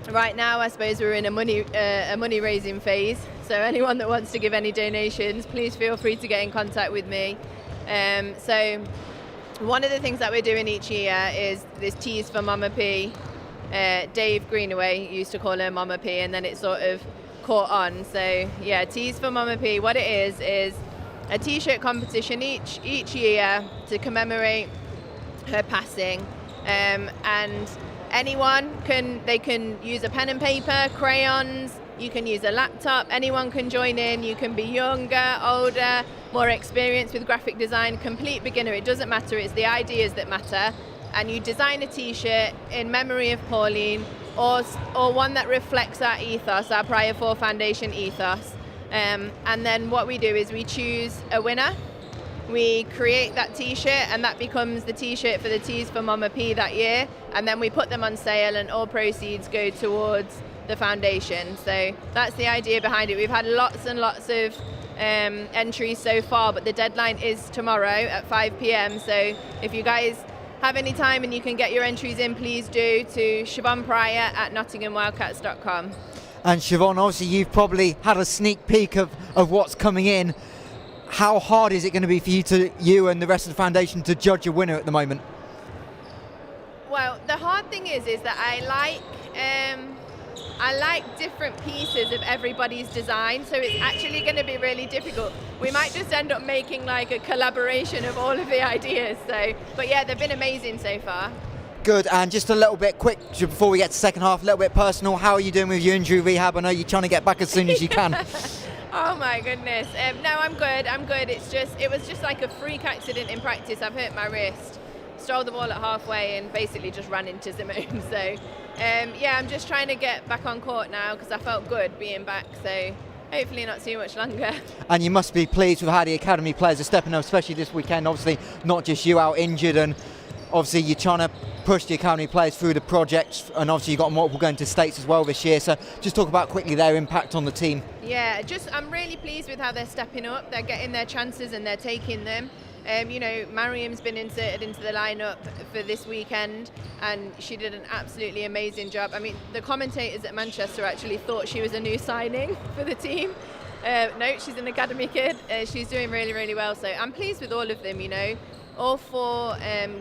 Right now, I suppose we're in a money raising phase. So anyone that wants to give any donations, please feel free to get in contact with me. So one of the things that we're doing each year is this Tees for Mama P. Dave Greenaway used to call her Mama P, and then it sort of caught on. So yeah, Tees for Mama P. What it is a T-shirt competition each year to commemorate her passing, and anyone can use a pen and paper, crayons, you can use a laptop, anyone can join in. You can be younger, older, more experienced with graphic design, complete beginner, it doesn't matter, it's the ideas that matter. And you design a t-shirt in memory of Pauline, or one that reflects our ethos, our Pryor 4 Foundation ethos. And then what we do is we choose a winner. We create that t-shirt and that becomes the t-shirt for the Tees for Mama P that year, and then we put them on sale and all proceeds go towards the foundation. So that's the idea behind it. We've had lots and lots of entries so far, but the deadline is tomorrow at 5 p.m. So if you guys have any time and you can get your entries in, please do, to Siobhan Pryor at nottinghamwildcats.com. And Siobhan, obviously you've probably had a sneak peek of what's coming in. How hard is it going to be for you and the rest of the foundation to judge a winner at the moment? Well, the hard thing is that I like different pieces of everybody's design, so it's actually going to be really difficult. We might just end up making like a collaboration of all of the ideas. So, but yeah, they've been amazing so far. Good, and just a little bit quick before we get to second half, a little bit personal. How are you doing with your injury rehab? I know you're trying to get back as soon as you can. Oh my goodness. No, I'm good. It was just like a freak accident in practice. I've hurt my wrist, stole the ball at halfway and basically just ran into Simone. So yeah, I'm just trying to get back on court now because I felt good being back. So hopefully not too much longer. And you must be pleased with how the academy players are stepping up, especially this weekend. Obviously not just you out injured, and obviously you're trying to push the academy players through the project, and obviously you've got multiple going to states as well this year. So just talk about quickly their impact on the team. Yeah, I'm really pleased with how they're stepping up. They're getting their chances and they're taking them. Mariam's been inserted into the lineup for this weekend and she did an absolutely amazing job. I mean, the commentators at Manchester actually thought she was a new signing for the team. No, she's an academy kid. She's doing really, really well. So I'm pleased with all of them, All 4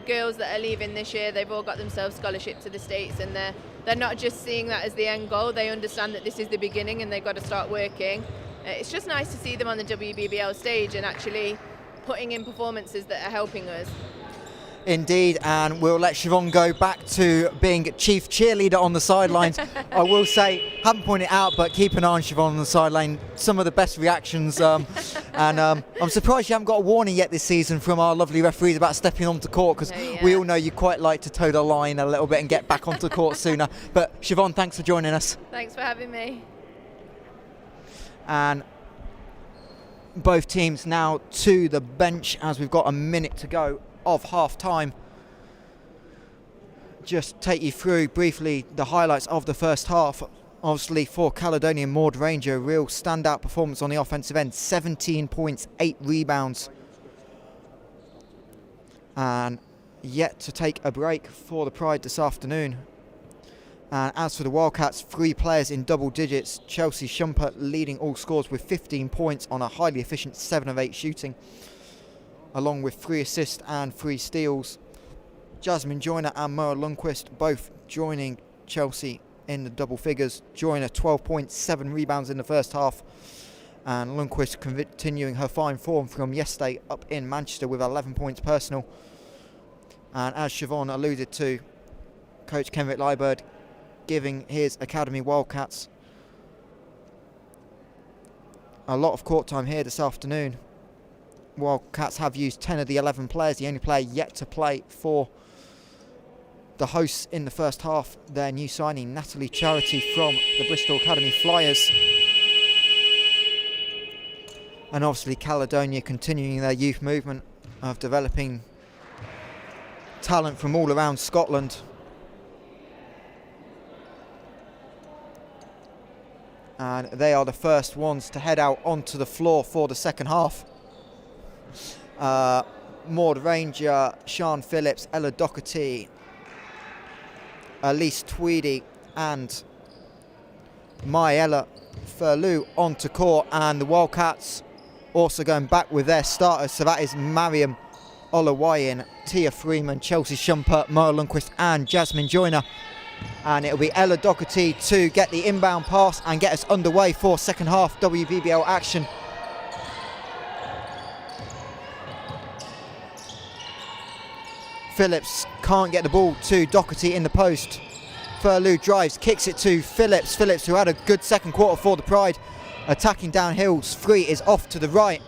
girls that are leaving this year, they've all got themselves scholarship to the States, and they're not just seeing that as the end goal. They understand that this is the beginning and they've got to start working. It's just nice to see them on the WBBL stage and actually putting in performances that are helping us. Indeed, and we'll let Siobhan go back to being chief cheerleader on the sidelines. I will say, haven't pointed it out, but keep an eye on Siobhan on the sideline. Some of the best reactions, and I'm surprised you haven't got a warning yet this season from our lovely referees about stepping onto court, because we all know you quite like to toe the line a little bit and get back onto court sooner. But Siobhan, thanks for joining us. Thanks for having me. And both teams now to the bench as we've got a minute to go of half time. Just take you through briefly the highlights of the first half. Obviously for Caledonia, Maud Ranger, real standout performance on the offensive end, 17 points, 8 rebounds, and yet to take a break for the Pride this afternoon. And as for the Wildcats, 3 players in double digits. Chelsea Shumpert leading all scores with 15 points on a highly efficient 7 of 8 shooting, along with 3 assists and 3 steals. Jasmine Joyner and Moa Lundqvist both joining Chelsea in the double figures. Joyner 12 points, 7 rebounds in the first half. And Lundqvist continuing her fine form from yesterday up in Manchester with 11 points personal. And as Siobhan alluded to, Coach Kenrick Liebird giving his Academy Wildcats a lot of court time here this afternoon. Wildcats have used 10 of the 11 players. The only player yet to play for the hosts in the first half, their new signing, Natalie Charity from the Bristol Academy Flyers. And obviously Caledonia continuing their youth movement of developing talent from all around Scotland. And they are the first ones to head out onto the floor for the second half. Maud Ranger, Sian Phillips, Ella Doherty, Elise Tweedy and Myella Furlou onto court, and the Wildcats also going back with their starters. So that is Mariam Olawayan, Tia Freeman, Chelsea Shumpert, Moa Lundqvist and Jasmine Joyner. And it'll be Ella Doherty to get the inbound pass and get us underway for second half WBBL action. Phillips can't get the ball to Doherty in the post. Furlou drives, kicks it to Phillips. Phillips, who had a good second quarter for the Pride, attacking downhills. Free is off to the right,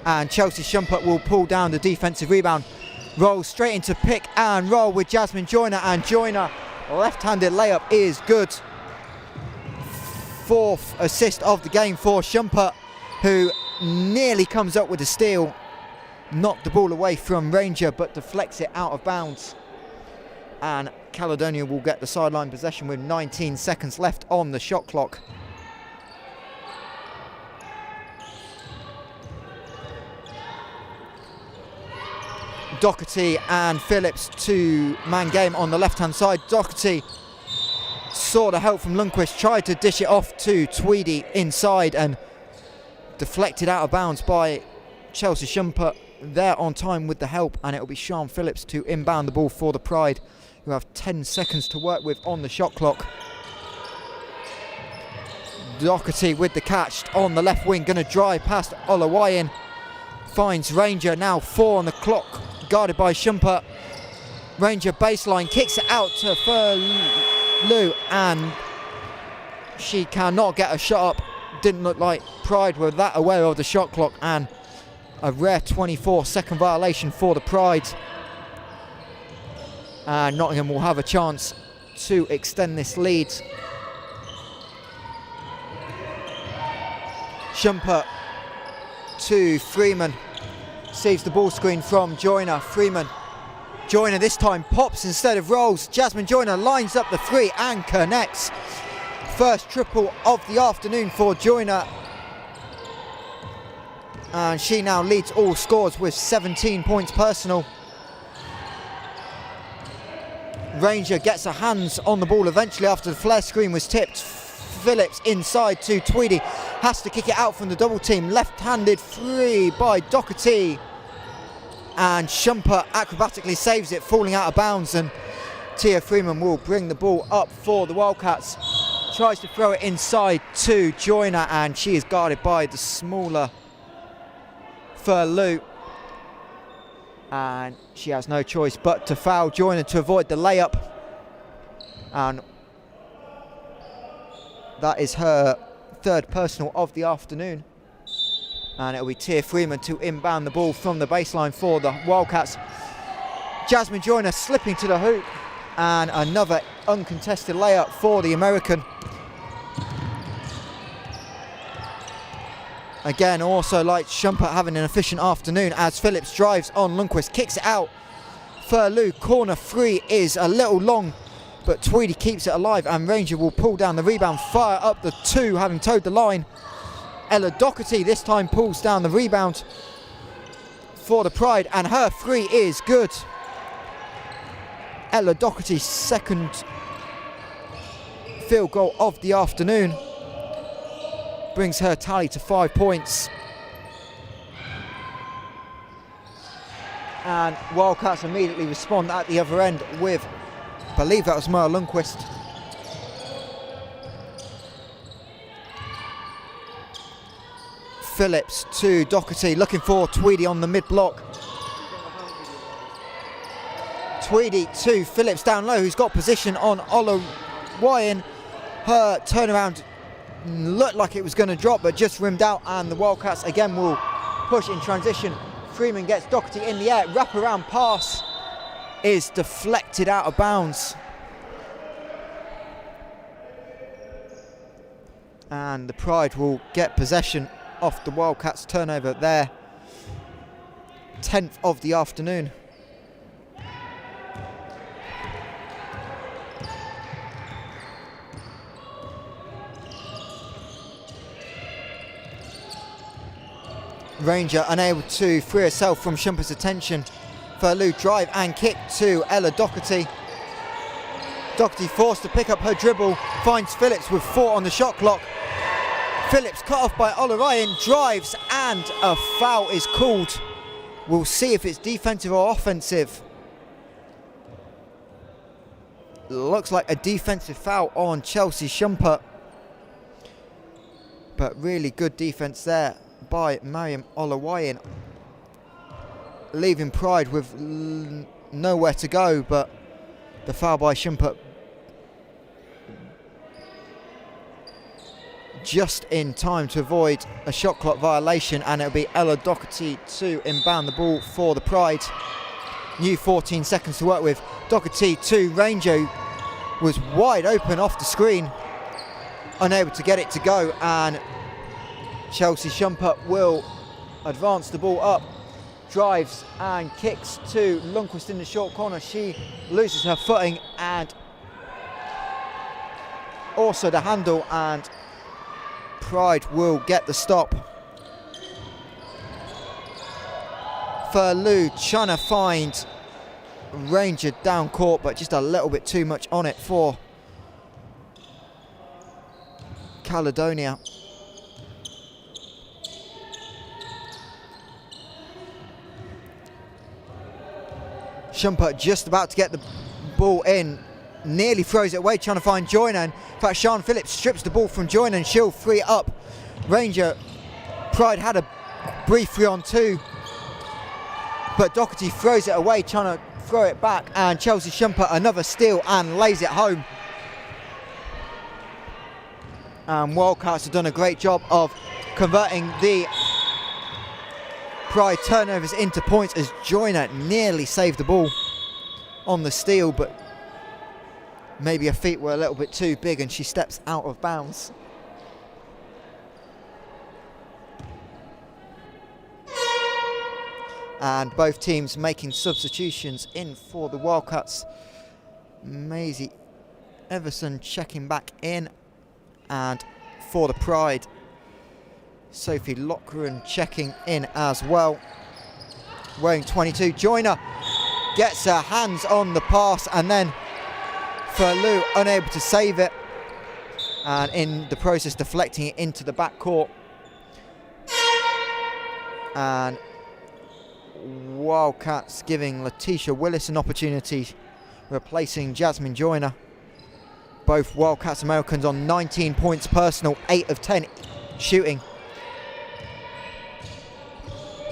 and Chelsea Shumpert will pull down the defensive rebound. Rolls straight into pick and roll with Jasmine Joyner, and Joyner, left-handed layup is good. Fourth assist of the game for Shumpert, who nearly comes up with a steal. Knocked the ball away from Ranger but deflects it out of bounds, and Caledonia will get the sideline possession with 19 seconds left on the shot clock. Doherty and Phillips two-man game on the left-hand side. Doherty saw the help from Lundqvist, tried to dish it off to Tweedy inside and deflected out of bounds by Chelsea Shumpert. There on time with the help, and it will be Sian Phillips to inbound the ball for the Pride, who have 10 seconds to work with on the shot clock. Doherty with the catch on the left wing, going to drive past Olawayan, finds Ranger, now 4 on the clock, guarded by Shumpert. Ranger baseline, kicks it out to Furlou, and she cannot get a shot up. Didn't look like Pride were that aware of the shot clock, and a rare 24-second violation for the Pride. And Nottingham will have a chance to extend this lead. Shumpert to Freeman. Saves the ball screen from Joyner. Freeman. Joyner this time pops instead of rolls. Jasmine Joyner lines up the three and connects. First triple of the afternoon for Joyner. And she now leads all scores with 17 points personal. Ranger gets her hands on the ball eventually after the flare screen was tipped. Phillips inside to Tweedy. Has to kick it out from the double team. Left-handed free by Doherty. And Shumpert acrobatically saves it, falling out of bounds. And Tia Freeman will bring the ball up for the Wildcats. Tries to throw it inside to Joyner, and she is guarded by the smaller Furlou, and she has no choice but to foul Joyner to avoid the layup, and that is her third personal of the afternoon. And it will be Tia Freeman to inbound the ball from the baseline for the Wildcats. Jasmine Joyner slipping to the hoop, and another uncontested layup for the American. Again, also like Shumpert having an efficient afternoon as Phillips drives on Lundqvist, kicks it out. Furlou, corner three is a little long, but Tweedy keeps it alive, and Ranger will pull down the rebound, fire up the two, having towed the line. Ella Doherty this time pulls down the rebound for the Pride, and her three is good. Ella Doherty's second field goal of the afternoon brings her tally to 5 points. And Wildcats immediately respond at the other end with, I believe that was Moa Lundqvist. Phillips to Doherty, looking for Tweedy on the mid-block. Tweedy to Phillips down low, who's got position on Olawayan. Her turnaround looked like it was going to drop, but just rimmed out, and the Wildcats again will push in transition. Freeman gets Doherty in the air, wrap-around pass is deflected out of bounds. And the Pride will get possession off the Wildcats turnover there. 10th of the afternoon. Ranger unable to free herself from Shumper's attention. Furlou drive and kick to Ella Doherty. Doherty forced to pick up her dribble, finds Phillips with 4 on the shot clock. Phillips cut off by Olawayan, drives, and a foul is called. We'll see if it's defensive or offensive. Looks like a defensive foul on Chelsea Shumper. But really good defense there by Mariam Olawayan, leaving Pride with nowhere to go, but the foul by Shumper just in time to avoid a shot clock violation, and it'll be Ella Doherty to inbound the ball for the Pride. New 14 seconds to work with. Doherty to Ranger, was wide open off the screen, unable to get it to go, and Chelsea Shumper will advance the ball up, drives and kicks to Lundqvist in the short corner. She loses her footing and also the handle, and Pride will get the stop. Furlou trying to find Ranger down court, but just a little bit too much on it for Caledonia. Shumper just about to get the ball in, nearly throws it away, trying to find Joyner. In fact, Sian Phillips strips the ball from Joyner and she'll free it up. Ranger, Pride had a brief 3-on-2, but Doherty throws it away, trying to throw it back, and Chelsea Shumper another steal and lays it home. And Wildcats have done a great job of converting the Pride turnovers into points, as Joyner nearly saved the ball on the steal, but maybe her feet were a little bit too big and she steps out of bounds. And both teams making substitutions in for the Wildcats. Maisie Everson checking back in, and for the Pride, Sophie Lochran checking in as well. Wearing 22, Joyner gets her hands on the pass, and then Furlou unable to save it, and in the process deflecting it into the back court. And Wildcats giving Letitia Willis an opportunity, replacing Jasmine Joyner. Both Wildcats Americans on 19 points personal, 8 of 10 shooting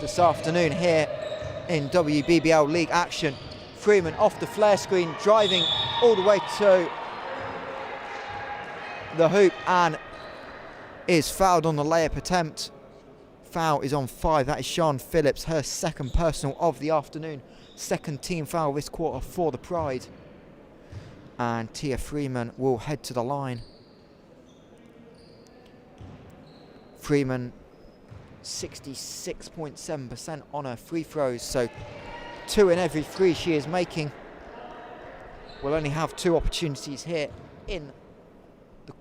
this afternoon here in WBBL League action. Freeman off the flare screen, driving all the way to the hoop, and is fouled on the layup attempt. Foul is on 5. That is Sian Phillips, her second personal of the afternoon. Second team foul this quarter for the Pride. And Tia Freeman will head to the line. Freeman 66.7% on her free throws, so 2 in every 3 she is making. We'll only have 2 opportunities here in the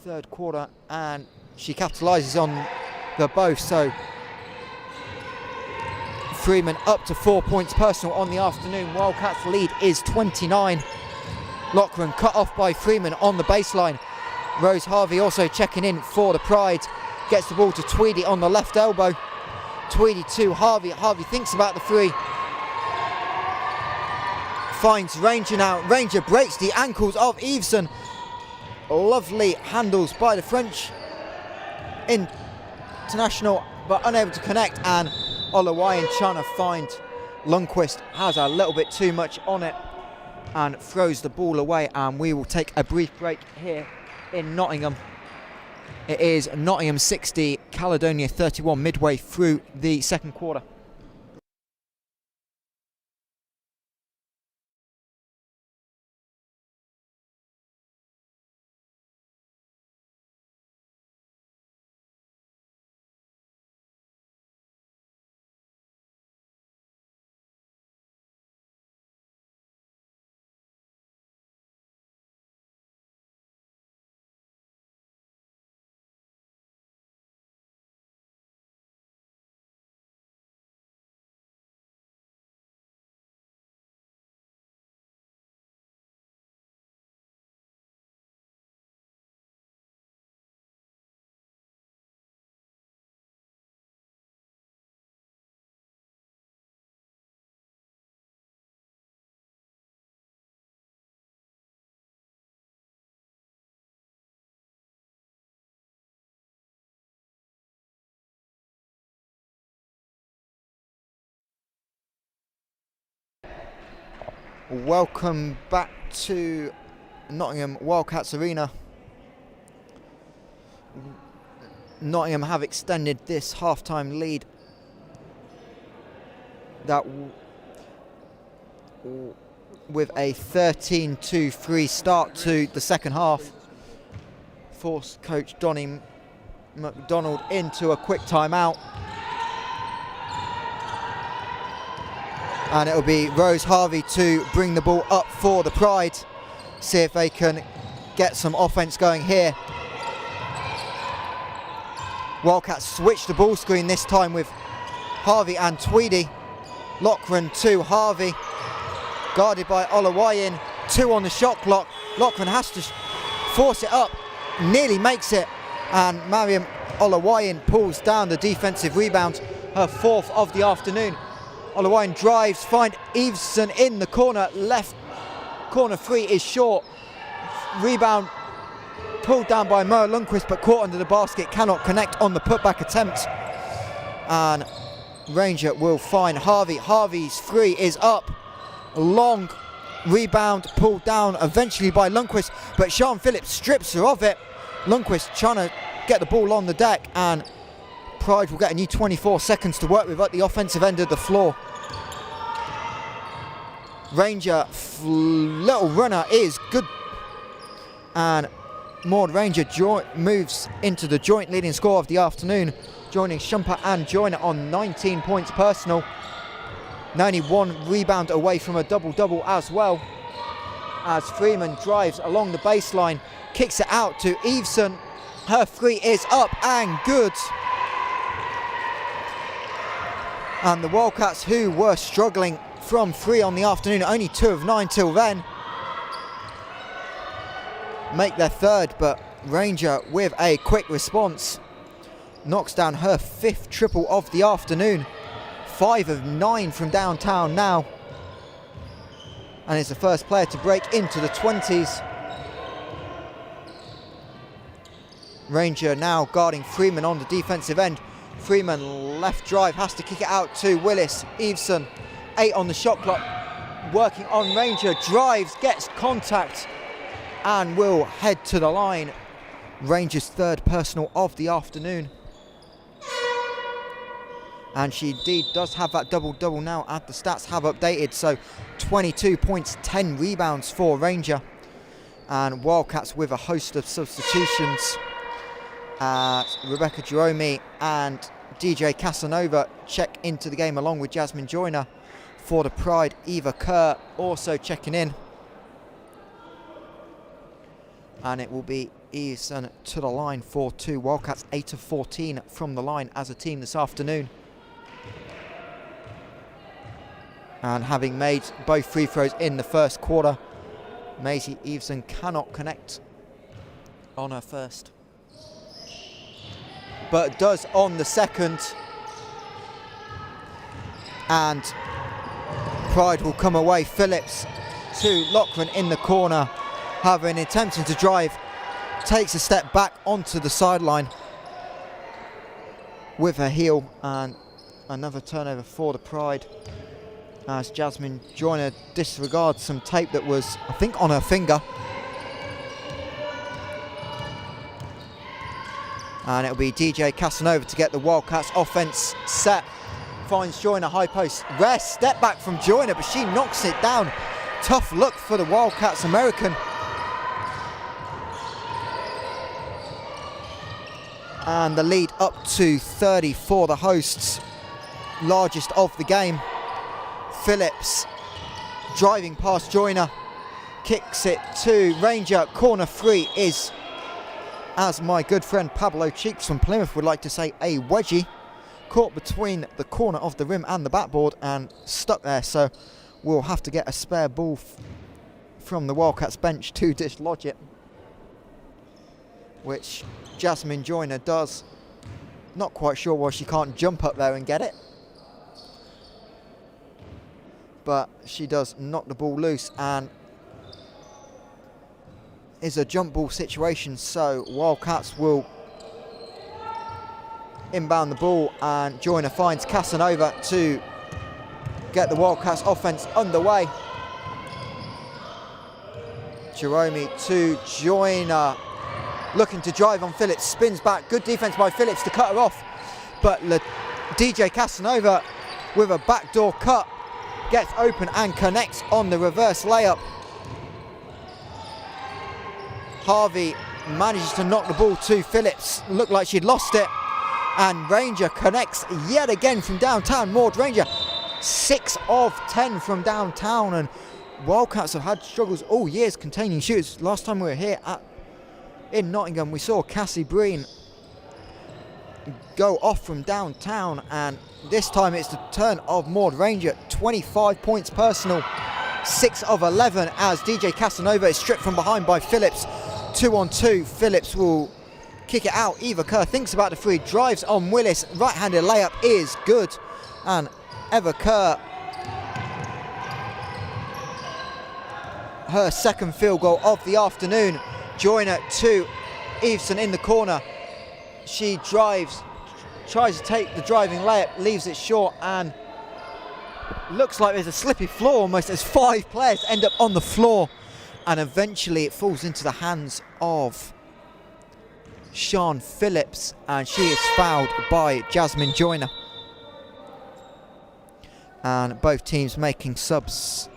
third quarter, and she capitalises on the both, so Freeman up to 4 points personal on the afternoon. Wildcats lead is 29. Lochran cut off by Freeman on the baseline. Rose Harvey also checking in for the Pride. Gets the ball to Tweedy on the left elbow. Tweedy to Harvey. Harvey thinks about the 3. Finds Ranger now. Ranger breaks the ankles of Eveson. Lovely handles by the French in international, but unable to connect, and Olawayan trying to find Lundqvist, has a little bit too much on it and throws the ball away, and we will take a brief break here in Nottingham. It is Nottingham 60, Caledonia 31, midway through the second quarter. Welcome back to Nottingham Wildcats Arena. Nottingham have extended this half-time lead that with a 13-3 start to the second half. Forced coach Donny McDonald into a quick timeout. And it'll be Rose Harvey to bring the ball up for the Pride. See if they can get some offense going here. Wildcats switch the ball screen this time with Harvey and Tweedy. Loughran to Harvey, guarded by Olawayan. 2 on the shot clock. Loughran has to force it up, nearly makes it, and Mariam Olawayan pulls down the defensive rebound, her 4th of the afternoon. Olawayan drives, find Eveson in the corner, left corner 3 is short. Rebound pulled down by Mo Lundqvist, but caught under the basket, cannot connect on the putback attempt. And Ranger will find Harvey. Harvey's 3 is up. Long rebound pulled down eventually by Lundqvist, but Sean Phillips strips her of it. Lundqvist trying to get the ball on the deck, and Pride will get a new 24 seconds to work with at the offensive end of the floor. Ranger little runner is good, and Maud Ranger moves into the joint leading scorer of the afternoon, joining Shumper and Joyner on 19 points personal. Only 1 rebound away from a double-double as well, as Freeman drives along the baseline, kicks it out to Eveson. Her 3 is up and good. And the Wildcats, who were struggling from 3 on the afternoon, only 2 of 9 till then, make their 3rd, but Ranger with a quick response knocks down her 5th triple of the afternoon. 5 of 9 from downtown now, and is the first player to break into the 20s. Ranger now guarding Freeman on the defensive end. Freeman left drive, has to kick it out to Willis. Eveson, 8 on the shot clock, working on Ranger, drives, gets contact, and will head to the line. Ranger's 3rd personal of the afternoon. And she indeed does have that double-double now, as the stats have updated. So 22 points, 10 rebounds for Ranger. And Wildcats with a host of substitutions. Rebecca Jerome and DJ Casanova check into the game along with Jasmine Joyner. For the Pride, Eva Kerr also checking in. And it will be Eveson to the line for 2. Wildcats 8 of 14 from the line as a team this afternoon. And having made both free throws in the first quarter, Maisie Eveson cannot connect on her first, but does on the second. And Pride will come away. Phillips to Loughran in the corner, having attempting to drive, takes a step back onto the sideline. with her heel, and another turnover for the Pride as Jasmine Joyner disregards some tape that was, I think, on her finger. And it'll be DJ Casanova to get the Wildcats offense set. Finds Joyner high post. Rare step back from Joyner, but she knocks it down. Tough look for the Wildcats American. And the lead up to 30 for the hosts. Largest of the game. Phillips driving past Joyner. Kicks it to Ranger. Corner 3 is, as my good friend Pablo Cheeks from Plymouth would like to say, a wedgie. Caught between the corner of the rim and the backboard and stuck there. So we'll have to get a spare ball from the Wildcats bench to dislodge it, which Jasmine Joyner does. Not quite sure why she can't jump up there and get it, but she does knock the ball loose, and is a jump ball situation, so Wildcats will inbound the ball, and Joyner finds Casanova to get the Wildcats offense underway. Jerome to Joyner, looking to drive on Phillips, spins back, good defense by Phillips to cut her off, but DJ Casanova with a backdoor cut gets open and connects on the reverse layup. Harvey manages to knock the ball to Phillips, looked like she'd lost it, and Ranger connects yet again from downtown. Maud Ranger, 6 of 10 from downtown, and Wildcats have had struggles all years containing shooters. Last time we were here in Nottingham, we saw Cassie Breen go off from downtown, and this time it's the turn of Maud Ranger. 25 points personal, 6 of 11 as DJ Casanova is stripped from behind by Phillips. 2-on-2, Phillips will kick it out. Eva Kerr thinks about the free, drives on Willis, right-handed layup is good, and Eva Kerr, her second field goal of the afternoon. Joyner to Eveson in the corner. She drives, tries to take the driving layup, leaves it short, and looks like there's a slippy floor almost as 5 players end up on the floor, and eventually it falls into the hands of Sian Phillips, and she is fouled by Jasmine Joyner. And both teams making subs.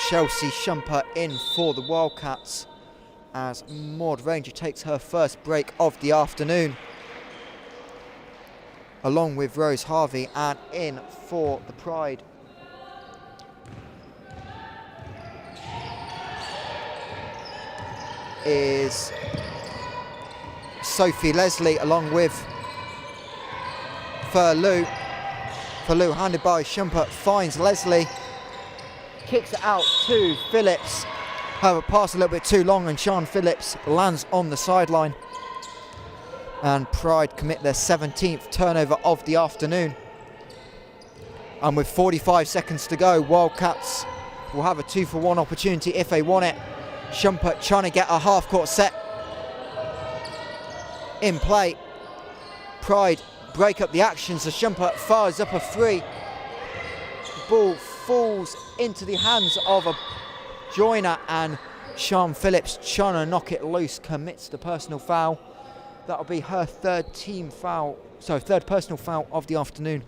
Chelsea Shumper in for the Wildcats as Maud Ranger takes her first break of the afternoon, along with Rose Harvey, and in for the Pride. Is Sophie Leslie along with Furlou. Furlou handed by Shumper, finds Leslie, kicks it out to Phillips. However, pass a little bit too long and Sian Phillips lands on the sideline. And Pride commit their 17th turnover of the afternoon. And with 45 seconds to go, Wildcats will have a 2-for-1 opportunity if they want it. Shumper trying to get a half-court set in play. Pride break up the action, so Shumper fires up a 3. Ball falls into the hands of a Joyner, and Sian Phillips, trying to knock it loose, commits the personal foul. That'll be her third personal foul of the afternoon.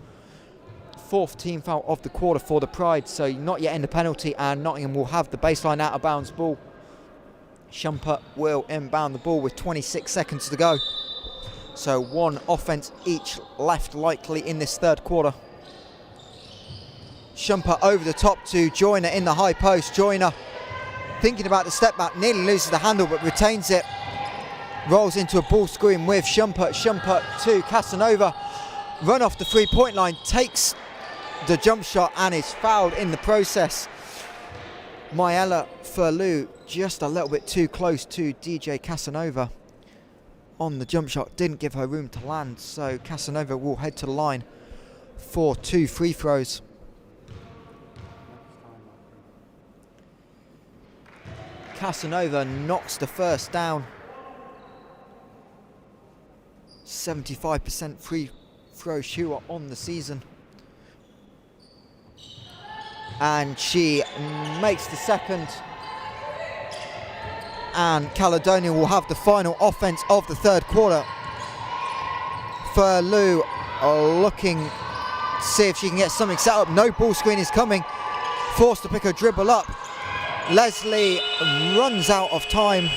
4th team foul of the quarter for the Pride, so not yet in the penalty, and Nottingham will have the baseline out of bounds ball. Shumper will inbound the ball with 26 seconds to go. So 1 offense each left likely in this third quarter. Shumper over the top to Joyner in the high post. Joyner thinking about the step back, nearly loses the handle but retains it. Rolls into a ball screen with Shumper. Shumper to Casanova. Run off the 3-point line, takes the jump shot and is fouled in the process. Myella Furlou just a little bit too close to DJ Casanova on the jump shot, didn't give her room to land, so Casanova will head to the line for 2 free throws. Casanova knocks the first down. 75% free throw shooter on the season. And she makes the second. And Caledonia will have the final offense of the third quarter. Furlou looking to see if she can get something set up. No ball screen is coming. Forced to pick her dribble up. Leslie runs out of time.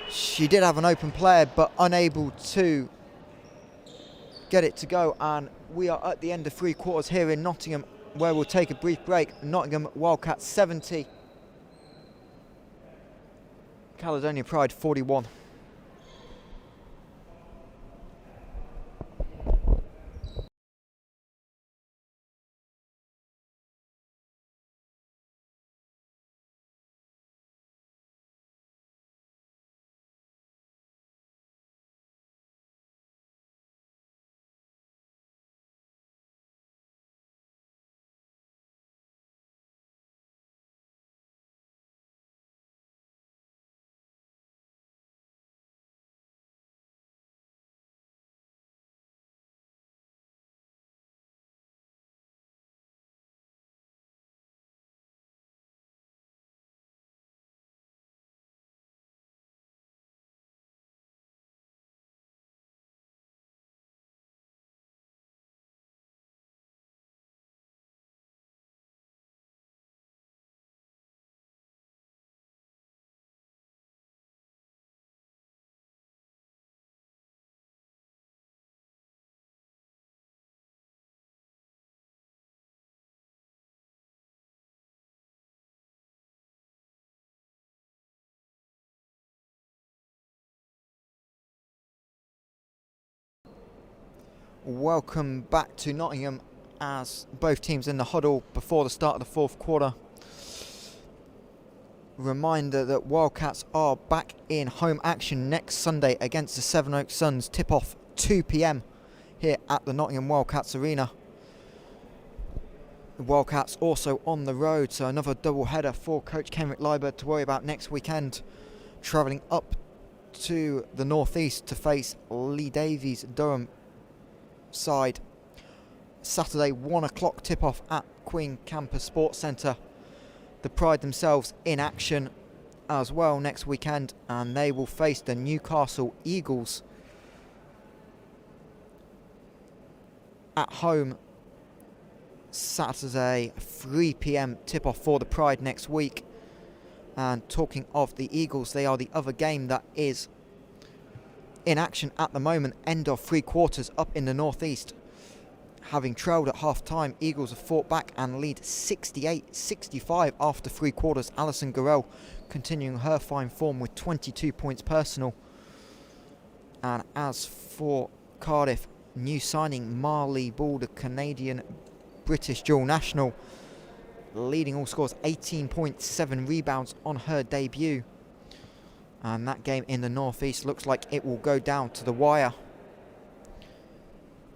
She did have an open player, but unable to get it to go. And we are at the end of three quarters here in Nottingham, where we'll take a brief break. Nottingham Wildcats 70. Caledonia Pride 41. Welcome back to Nottingham as both teams in the huddle before the start of the fourth quarter. Reminder that Wildcats are back in home action next Sunday against the Sevenoaks Suns. Tip-off 2 p.m. here at the Nottingham Wildcats Arena. The Wildcats also on the road, so another double header for Coach Kenrick Leiber to worry about next weekend. Travelling up to the northeast to face Lee Davies Durham side. Saturday 1 o'clock tip-off at Queen Campus Sports Centre. The Pride themselves in action as well next weekend, and they will face the Newcastle Eagles at home. Saturday 3 p.m. tip-off for the Pride next week. And talking of the Eagles, they are the other game that is in action at the moment. End of three quarters up in the northeast. Having trailed at half time, Eagles have fought back and lead 68-65 after three quarters. Alison Gorell continuing her fine form with 22 points personal. And as for Cardiff, new signing Marley Ball, the Canadian British dual national, leading all scores, 18.7 rebounds on her debut. And that game in the northeast looks like it will go down to the wire.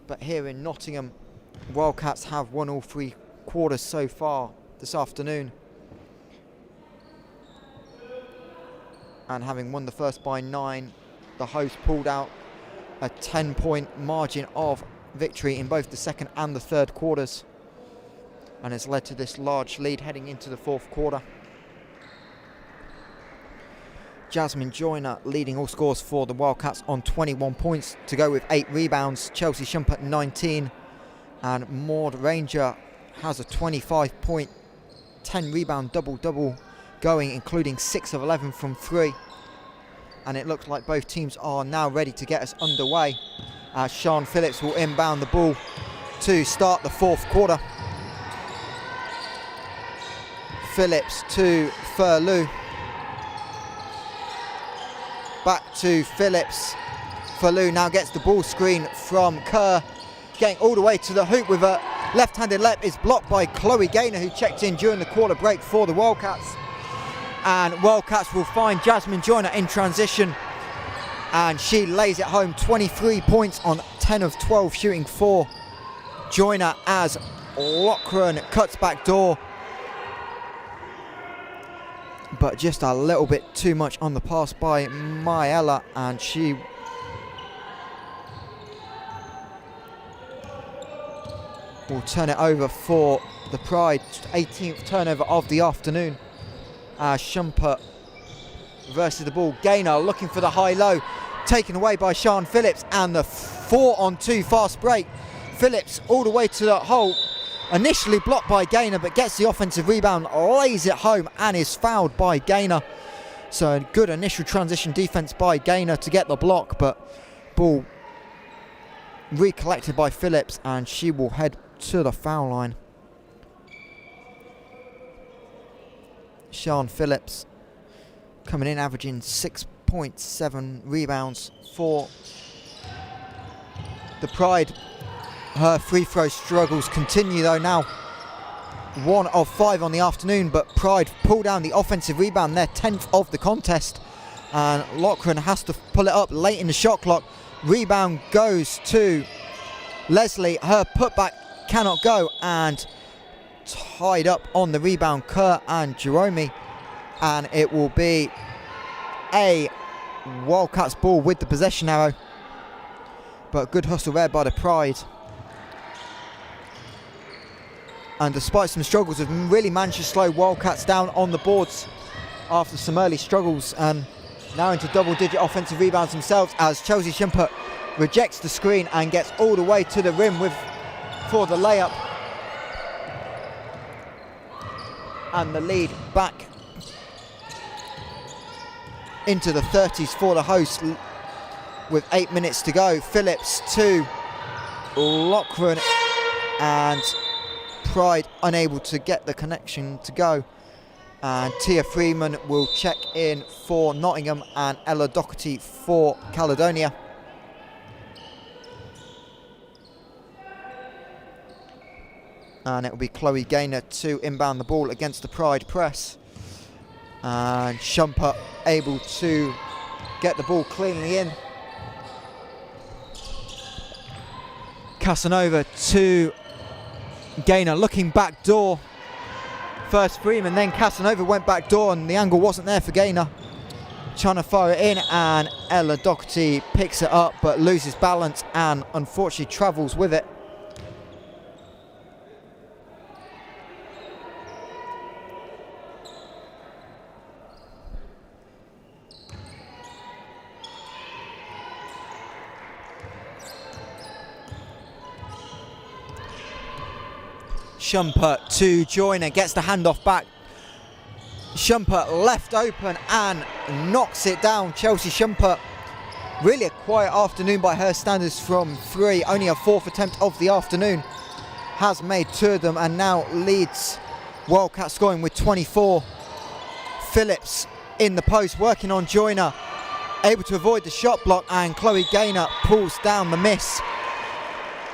But here in Nottingham, Wildcats have won all three quarters so far this afternoon. And having won the first by 9, the hosts pulled out a 10-point margin of victory in both the second and the third quarters. And has led to this large lead heading into the fourth quarter. Jasmine Joyner leading all scores for the Wildcats on 21 points to go with 8 rebounds. Chelsea Shumpert 19. And Maud Ranger has a 25-point, 10-rebound double-double going, including 6 of 11 from 3. And it looks like both teams are now ready to get us underway, as Sian Phillips will inbound the ball to start the fourth quarter. Phillips to Furlou. Back to Phillips. Furlou now gets the ball screen from Kerr. Getting all the way to the hoop with a left-handed lep is blocked by Chloe Gaynor, who checked in during the quarter break for the Wildcats. And Wildcats will find Jasmine Joyner in transition. And she lays it home, 23 points on 10 of 12 shooting for Joyner as Loughran cuts back door. But just a little bit too much on the pass by Maella, and she will turn it over for the Pride. 18th turnover of the afternoon. Shumpert versus the ball. Gaynor looking for the high-low. Taken away by Sian Phillips, and the 4-on-2 fast break. Phillips all the way to the hole. Initially blocked by Gaynor, but gets the offensive rebound, lays it home, and is fouled by Gaynor. So a good initial transition defense by Gaynor to get the block, but ball recollected by Phillips, and she will head to the foul line. Sian Phillips coming in, averaging 6.7 rebounds for the Pride. Her free throw struggles continue though now. 1 of 5 on the afternoon, but Pride pull down the offensive rebound, their 10th of the contest. And Loughran has to pull it up late in the shot clock. Rebound goes to Leslie. Her putback cannot go, and tied up on the rebound, Kerr and Jerome. And it will be a Wildcats ball with the possession arrow. But good hustle there by the Pride. And despite some struggles, have really managed to slow Wildcats down on the boards after some early struggles, and now into double-digit offensive rebounds themselves as Chelsea Shumpert rejects the screen and gets all the way to the rim for the layup. And the lead back into the 30s for the hosts with 8 minutes to go. Phillips to Loughran, and Pride unable to get the connection to go. And Tia Freeman will check in for Nottingham, and Ella Doherty for Caledonia. And it will be Chloe Gaynor to inbound the ball against the Pride press. And Shumpert able to get the ball cleanly in. Casanova to Gaynor, looking back door. First Freeman, then Casanova went back door, and the angle wasn't there for Gaynor. Trying to fire it in, and Ella Doherty picks it up but loses balance and unfortunately travels with it. Shumpert to Joyner, gets the handoff back. Shumpert left open and knocks it down. Chelsea Shumpert, really a quiet afternoon by her standards from 3, only a 4th attempt of the afternoon. Has made 2 of them and now leads Wildcats scoring with 24. Phillips in the post, working on Joyner, able to avoid the shot block, and Chloe Gaynor pulls down the miss.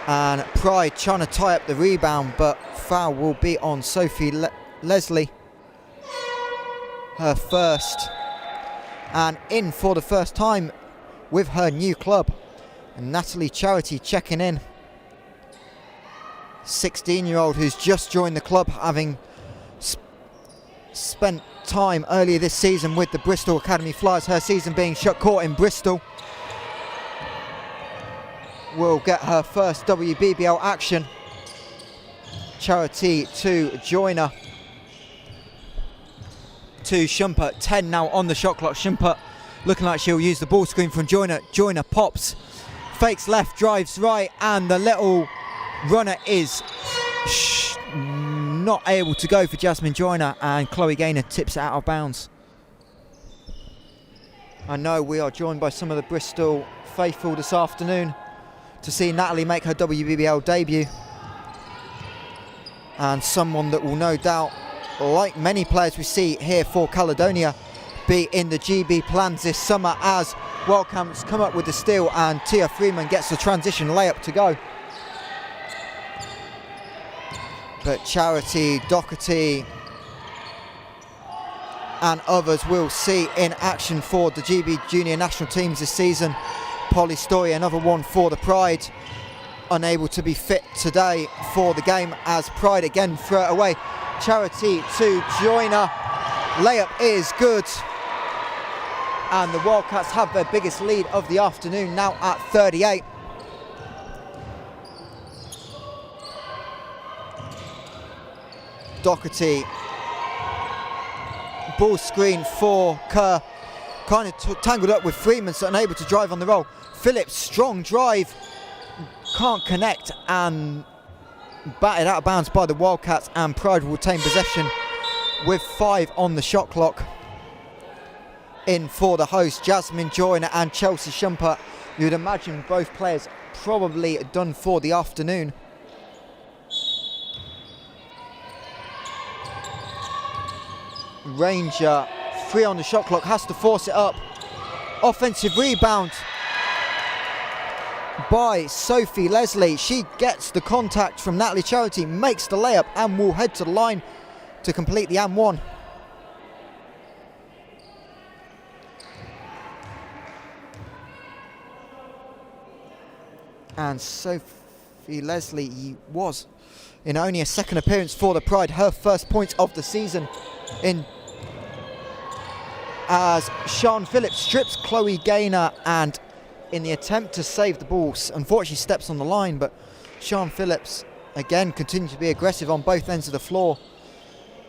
And Pride trying to tie up the rebound, but foul will be on Sophie Leslie. Her first, and in for the first time with her new club. And Natalie Charity checking in. 16-year-old who's just joined the club, having spent time earlier this season with the Bristol Academy Flyers, her season being shut court in Bristol. Will get her first WBBL action. Charity to Joyner. To Shumpert, 10 now on the shot clock. Shumpert looking like she'll use the ball screen from Joyner. Joyner pops, fakes left, drives right, and the little runner is not able to go for Jasmine Joyner, and Chloe Gaynor tips it out of bounds. I know we are joined by some of the Bristol faithful this afternoon to see Natalie make her WBBL debut, and someone that will no doubt, like many players we see here for Caledonia, be in the GB plans this summer as Wildcats come up with the steal, and Tia Freeman gets the transition layup to go. But Charity, Doherty and others will see in action for the GB junior national teams this season. Polly Story, another one for the Pride, unable to be fit today for the game as Pride again throw it away. Charity to Joyner, layup is good, and the Wildcats have their biggest lead of the afternoon now at 38. Doherty. Ball screen for Kerr. Kind of tangled up with Freeman, so unable to drive on the roll. Phillips, strong drive. Can't connect and batted out of bounds by the Wildcats, and Pride will retain possession with 5 on the shot clock. In for the host, Jasmine Joyner and Chelsea Shumpert. You'd imagine both players probably done for the afternoon. Ranger, 3 on the shot clock, has to force it up. Offensive rebound by Sophie Leslie. She gets the contact from Natalie Charity, makes the layup, and will head to the line to complete the and-one. And Sophie Leslie was in only a second appearance for the Pride, her first points of the season, in as Sean Phillips strips Chloe Gaynor, and in the attempt to save the ball, unfortunately steps on the line, but Sean Phillips again continues to be aggressive on both ends of the floor.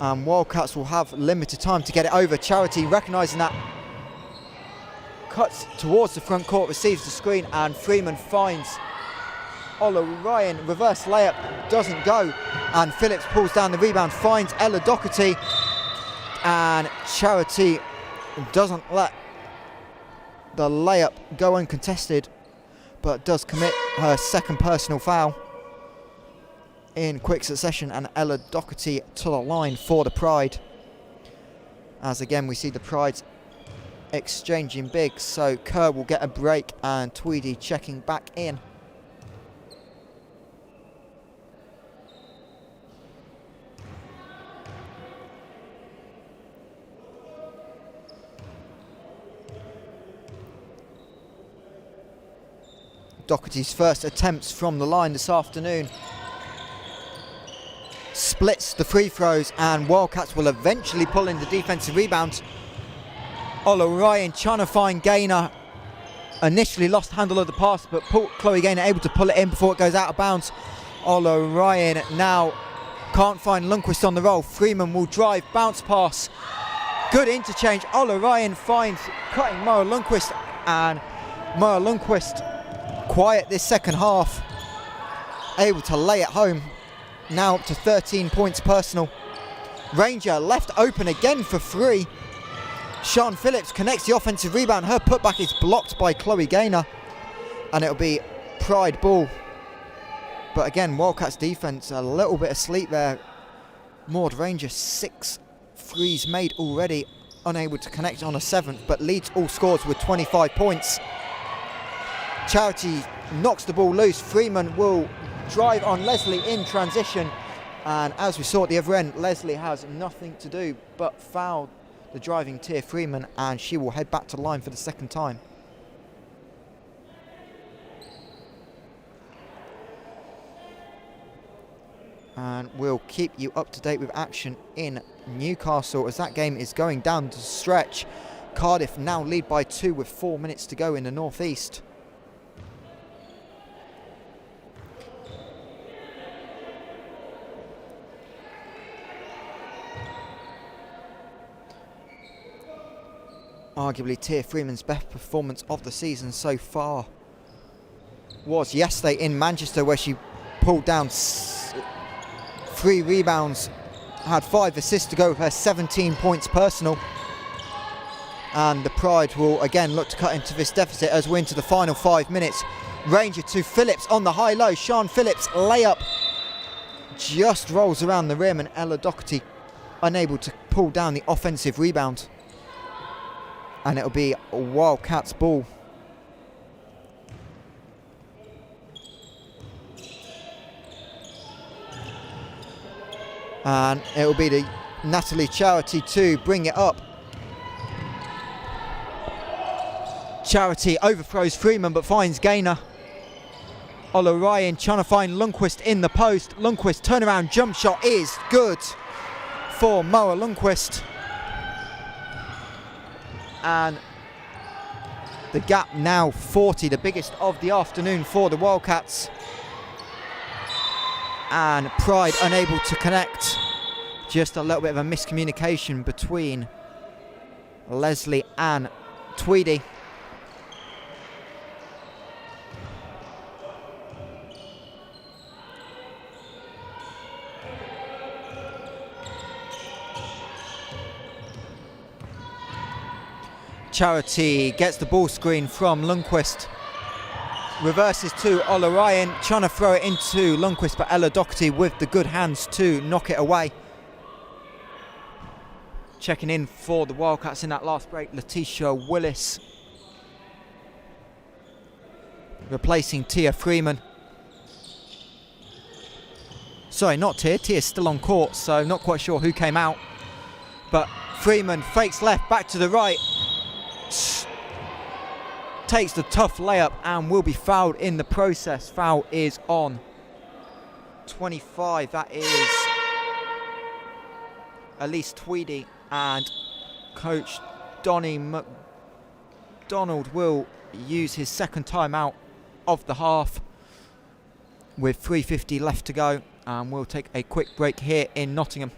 Wildcats will have limited time to get it over. Charity, recognising that, cuts towards the front court, receives the screen, and Freeman finds Ola Ryan. Reverse layup doesn't go, and Phillips pulls down the rebound, finds Ella Doherty, and Charity doesn't let the layup go uncontested, but does commit her second personal foul in quick succession, and Ella Doherty to the line for the Pride. As again we see the Pride's exchanging bigs, so Kerr will get a break and Tweedy checking back in. Doherty's first attempts from the line this afternoon. Splits the free throws, and Wildcats will eventually pull in the defensive rebounds. Ola Ryan trying to find Gaynor. Initially lost handle of the pass, but Chloe Gaynor able to pull it in before it goes out of bounds. Ola Ryan now can't find Lundqvist on the roll. Freeman will drive, bounce pass. Good interchange. Ola Ryan finds cutting Mara Lundqvist, and Mara Lundqvist quiet this second half, able to lay it home, now up to 13 points personal. Ranger left open again for 3. Sean Phillips connects the offensive rebound. Her putback is blocked by Chloe Gaynor, and it'll be Pride ball. But again, Wildcats defense a little bit asleep there. Maud Ranger 6 threes made already, unable to connect on a 7th, but leads all scores with 25 points. Charity knocks the ball loose. Freeman will drive on Leslie in transition, and as we saw at the other end, Leslie has nothing to do but foul the driving Tia Freeman, and she will head back to the line for the second time. And we'll keep you up to date with action in Newcastle as that game is going down the stretch. Cardiff now lead by 2 with 4 minutes to go in the northeast. Arguably Tia Freeman's best performance of the season so far was yesterday in Manchester, where she pulled down 3 rebounds, had 5 assists to go with her 17 points personal. And the Pride will again look to cut into this deficit as we're into the final 5 minutes. Ranger to Phillips on the high-low. Sean Phillips layup just rolls around the rim, and Ella Doherty unable to pull down the offensive rebound. And it'll be a Wildcats ball. And it'll be the Natalie Charity to bring it up. Charity overthrows Freeman but finds Gaynor. Ola Ryan trying to find Lundqvist in the post. Lundqvist turnaround jump shot is good for Moa Lundqvist. And the gap now 40, the biggest of the afternoon for the Wildcats. And Pride unable to connect. Just a little bit of a miscommunication between Leslie and Tweedy. Charity gets the ball screen from Lundqvist. Reverses to Olarayan, trying to throw it into Lundqvist, but Ella Doherty with the good hands to knock it away. Checking in for the Wildcats in that last break, Letitia Willis. Replacing Tia Freeman. Sorry, not Tia. Tia's still on court, so not quite sure who came out. But Freeman fakes left, back to the right. Takes the tough layup and will be fouled in the process. Foul is on 25. That is Elise Tweedy, and Coach Donnie McDonald will use his second timeout of the half with 3:50 left to go, and we'll take a quick break here in Nottingham.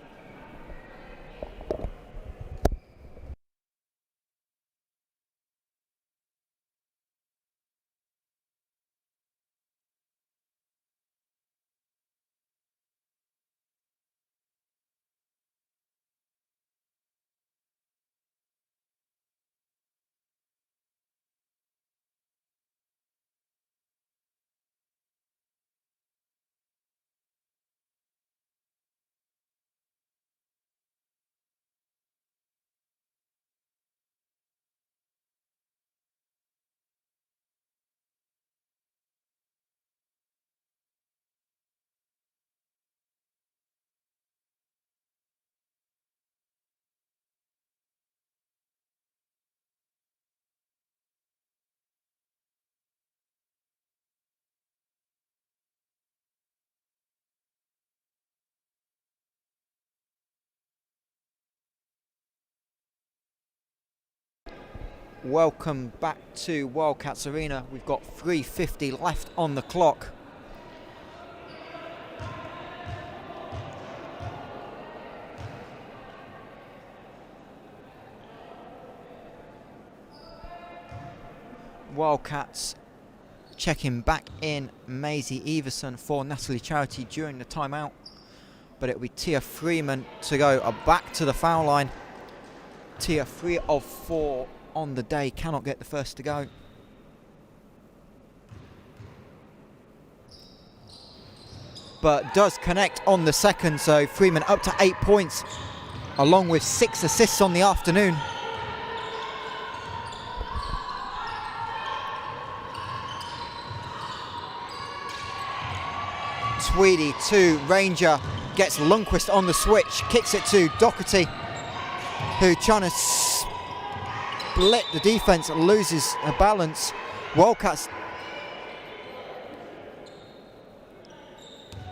Welcome back to Wildcats Arena. We've got 3:50 left on the clock. Wildcats checking back in Maisie Everson for Natalie Charity during the timeout. But it'll be Tia Freeman to go back to the foul line. Tia 3 of 4 on the day, cannot get the first to go. But does connect on the second, so Freeman up to 8 points, along with 6 assists on the afternoon. Tweedy to Ranger, gets Lundqvist on the switch, kicks it to Doherty, who trying to split the defense, loses a balance. Wildcats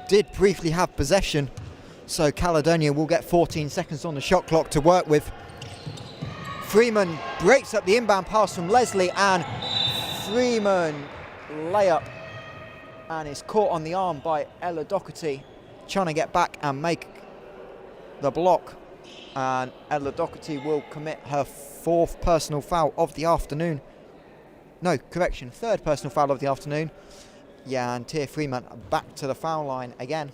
did briefly have possession, so Caledonia will get 14 seconds on the shot clock to work with. Freeman breaks up the inbound pass from Leslie, and Freeman layup, and is caught on the arm by Ella Doherty, trying to get back and make the block. And Ella Doherty will commit her 4th personal foul of the afternoon. No, correction, 3rd personal foul of the afternoon. Yeah, and Tia Freeman back to the foul line again.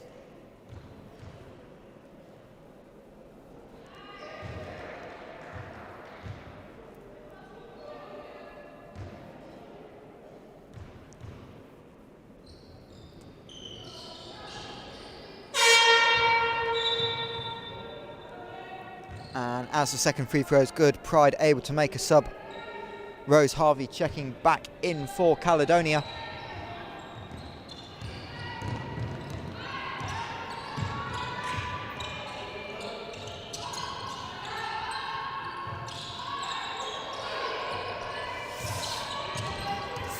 And as the second free throw is good, Pride able to make a sub. Rose Harvey checking back in for Caledonia.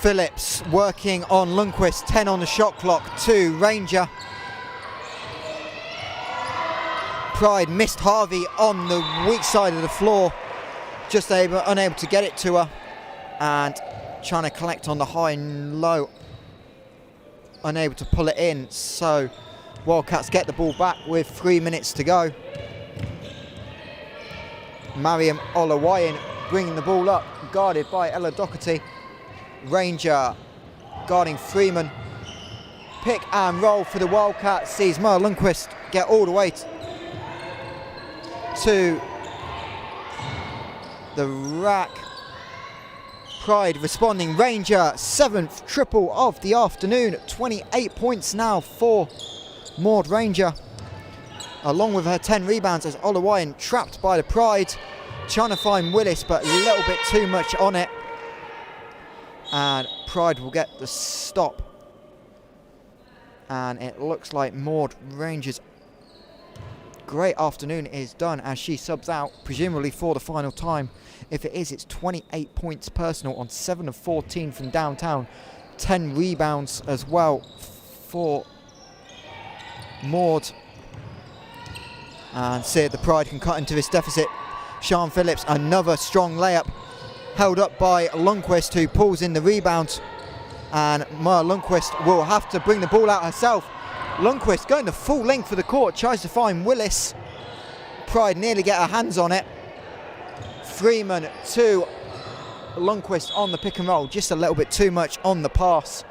Phillips working on Lundqvist, 10 on the shot clock to Ranger. Pride missed Harvey on the weak side of the floor, just unable to get it to her, and trying to collect on the high and low, unable to pull it in. So Wildcats get the ball back with 3 minutes to go. Mariam Olawayan bringing the ball up, guarded by Ella Doherty. Ranger guarding Freeman. Pick and roll for the Wildcats, sees Merle Lundqvist get all the way to the rack. Pride responding. Ranger, 7th triple of the afternoon. 28 points now for Maud Ranger, along with her 10 rebounds, as Olawayan trapped by the Pride, trying to find Willis, but a little bit too much on it. And Pride will get the stop. And it looks like Maud Ranger's great afternoon is done as she subs out, presumably for the final time. If it is, it's 28 points personal on 7 of 14 from downtown. 10 rebounds as well for Maud. And see if the Pride can cut into this deficit. Sian Phillips, another strong layup, held up by Lundqvist, who pulls in the rebound. And Maya Lundqvist will have to bring the ball out herself. Lundqvist going the full length of the court, tries to find Willis. Pride nearly get her hands on it. Freeman to Lundqvist on the pick and roll, just a little bit too much on the pass.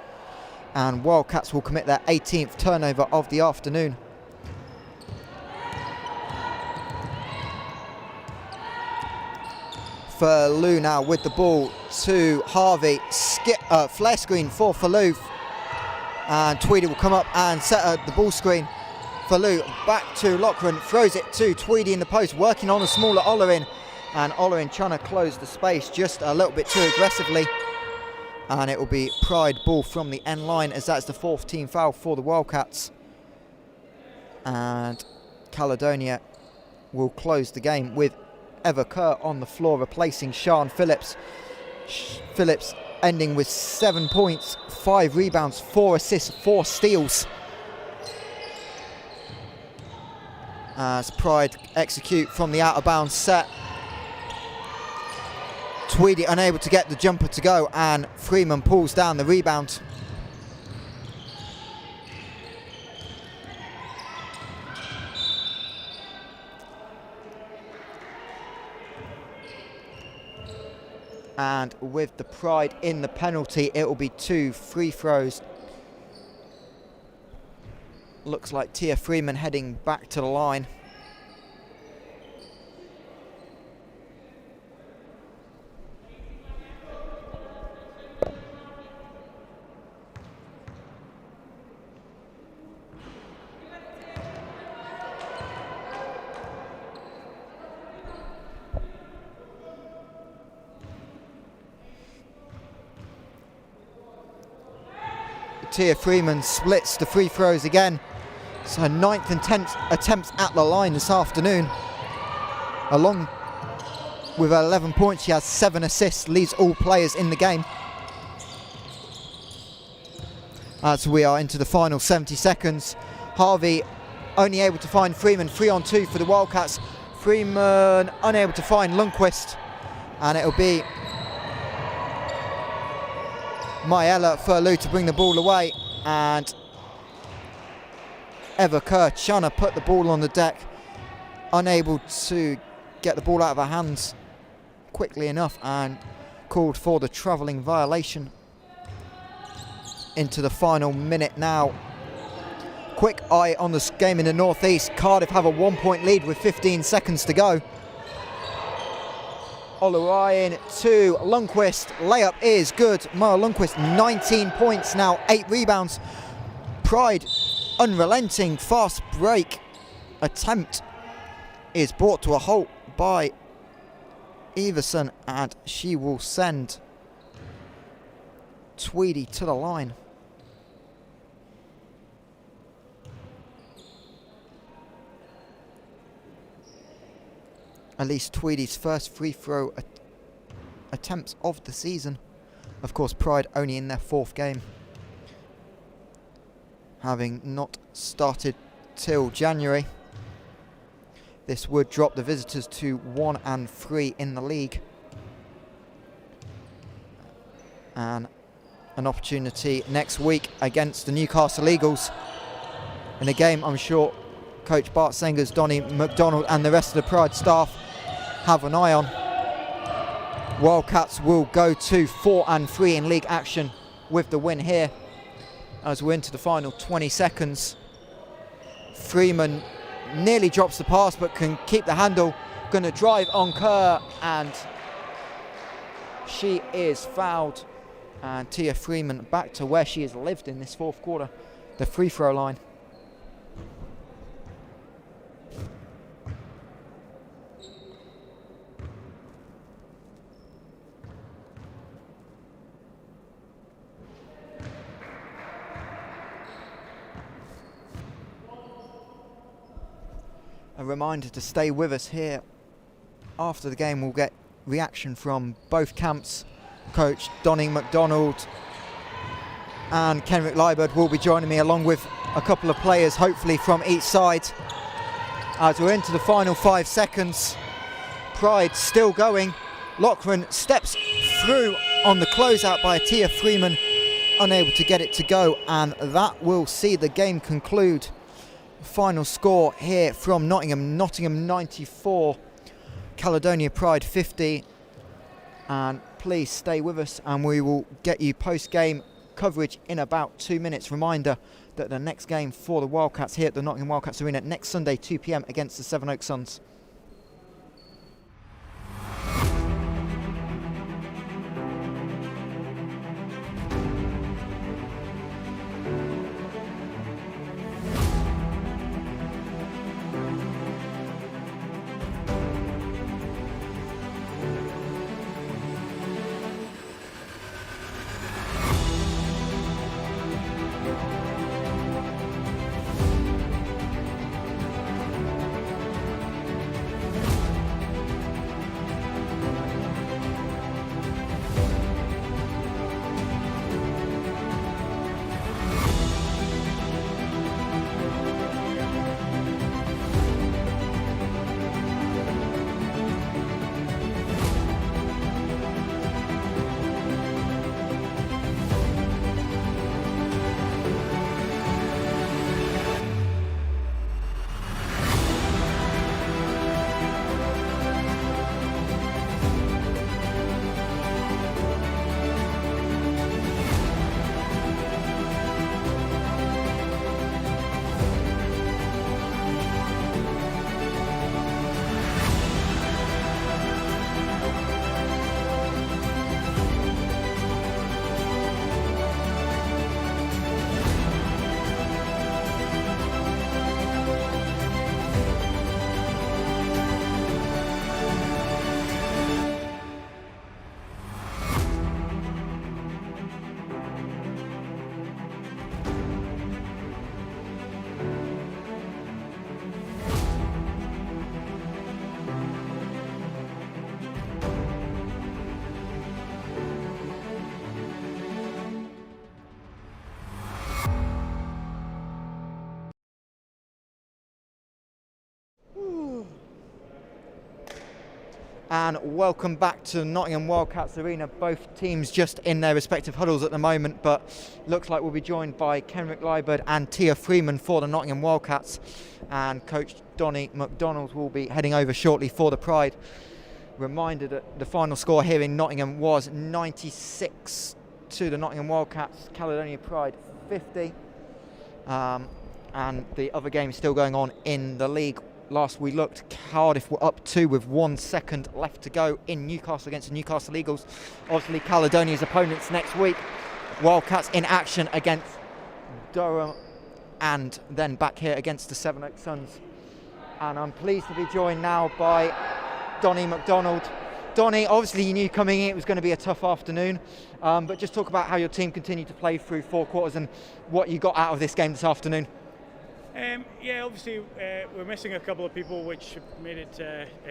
And Wildcats will commit their 18th turnover of the afternoon. Falou now with the ball to Harvey. Flare screen for Falou. And Tweedy will come up and set the ball screen. Falou back to Loughran, throws it to Tweedy in the post, working on a smaller Olerin. And Olerin trying to close the space just a little bit too aggressively. And it will be Pride ball from the end line, as that's the 4th team foul for the Wildcats. And Caledonia will close the game with Eva Kerr on the floor, replacing Sian Phillips. Phillips ending with 7 points, 5 rebounds, 4 assists, 4 steals. As Pride execute from the out of bounds set. Tweedy unable to get the jumper to go, and Freeman pulls down the rebound. And with the Pride in the penalty, it will be 2 free throws. Looks like Tia Freeman heading back to the line. Tia Freeman splits the free throws again. It's her 9th and 10th attempts at the line this afternoon. Along with her 11 points, she has 7 assists, leads all players in the game. As we are into the final 70 seconds, Harvey only able to find Freeman, 3-on-2 for the Wildcats. Freeman unable to find Lundqvist, and it'll be Myella Falou to bring the ball away, and Eva Kerr trying to put the ball on the deck, unable to get the ball out of her hands quickly enough, and called for the travelling violation. Into the final minute now. Quick eye on this game in the northeast. Cardiff have a 1-point lead with 15 seconds to go. Olawayan to Lundqvist. Layup is good. Maya Lundqvist, 19 points now, 8 rebounds. Pride, unrelenting fast break attempt is brought to a halt by Everson, and she will send Tweedy to the line. At least Tweedy's first free throw attempts of the season. Of course, Pride only in their 4th game, having not started till January. This would drop the visitors to 1-3 in the league, and an opportunity next week against the Newcastle Eagles in a game I'm sure Coach Bart Sengers, Donny McDonald and the rest of the Pride staff have an eye on. Wildcats will go to 4-3 in league action with the win here as we're into the final 20 seconds. Freeman nearly drops the pass but can keep the handle. Going to drive on Kerr, and she is fouled. And Tia Freeman back to where she has lived in this fourth quarter, the free throw line. A reminder to stay with us here. After the game, we'll get reaction from both camps. Coach Donnie McDonald and Kenrick Liebert will be joining me, along with a couple of players, hopefully from each side. As we're into the final 5 seconds, Pride still going. Loughran steps through on the closeout by Tia Freeman, unable to get it to go, and that will see the game conclude. Final score here from Nottingham 94, Caledonia Pride 50. And please stay with us and we will get you post-game coverage in about 2 minutes. Reminder that the next game for the Wildcats here at the Nottingham Wildcats Arena next Sunday 2 p.m. against the Sevenoaks Suns. And welcome back to Nottingham Wildcats Arena. Both teams just in their respective huddles at the moment, but looks like we'll be joined by Kenrick Liebert and Tia Freeman for the Nottingham Wildcats, and Coach Donnie McDonald will be heading over shortly for the Pride. Reminder that the final score here in Nottingham was 96 to the Nottingham Wildcats, Caledonia Pride 50, and the other game is still going on in the league. Last we looked, Cardiff were up 2 with 1 second left to go in Newcastle against the Newcastle Eagles. Obviously Caledonia's opponents next week. Wildcats in action against Durham and then back here against the Sevenoaks Suns. And I'm pleased to be joined now by Donnie McDonald. Donnie, obviously you knew coming in it was going to be a tough afternoon, but just talk about how your team continued to play through 4 quarters and what you got out of this game this afternoon. Yeah, obviously we're missing a couple of people, which made it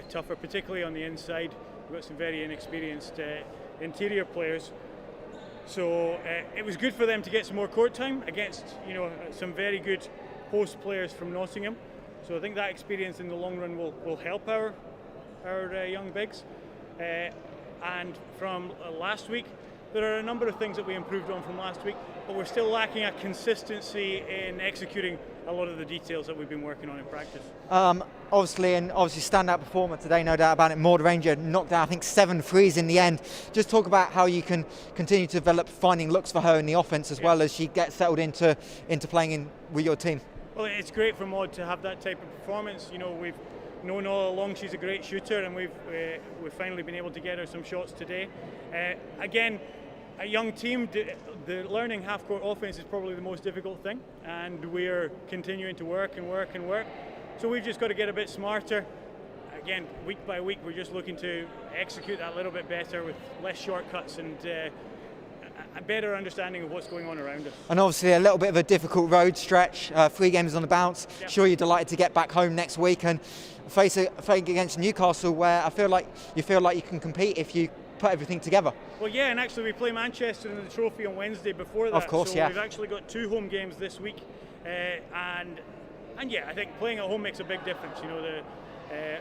tougher, particularly on the inside. We've got some very inexperienced interior players, so it was good for them to get some more court time against some very good post players from Nottingham. So I think that experience in the long run will help our young bigs. And from last week, there are a number of things that we improved on from last week, but we're still lacking a consistency in executing a lot of the details that we've been working on in practice. obviously standout performer today, no doubt about it. Maud Ranger knocked out, I think, 7 threes in the end. Just talk about how you can continue to develop finding looks for her in the offense as well as she gets settled into playing with your team. Well, it's great for Maud to have that type of performance. You know, we've known all along she's a great shooter, and we've finally been able to get her some shots today. Again, a young team, the learning half-court offense is probably the most difficult thing, and we're continuing to work and work and work. So we've just got to get a bit smarter. Again, week by week, we're just looking to execute that a little bit better with less shortcuts and a better understanding of what's going on around us. And obviously a little bit of a difficult road stretch, 3 games on the bounce. Yep. Sure, you're delighted to get back home next week and face against Newcastle, where I feel like you can compete if you put everything together. Well, yeah, and actually we play Manchester in the trophy on Wednesday before that. Of course, so yeah. We've actually got 2 home games this week, and yeah, I think playing at home makes a big difference. You know, the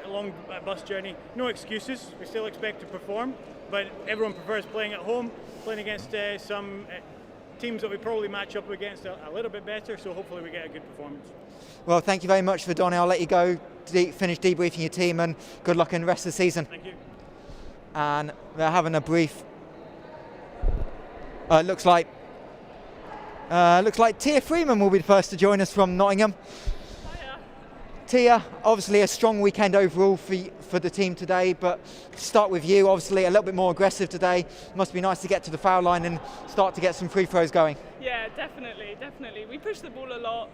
long bus journey, no excuses. We still expect to perform, but everyone prefers playing at home, playing against some teams that we probably match up against a little bit better. So hopefully we get a good performance. Well, thank you very much for Donny. I'll let you go finish debriefing your team, and good luck in the rest of the season. Thank you. And they're having a brief. Looks like Tia Freeman will be the first to join us from Nottingham. Tia, obviously a strong weekend overall for the team today, but start with you, obviously a little bit more aggressive today. Must be nice to get to the foul line and start to get some free throws going. Yeah, definitely. We pushed the ball a lot.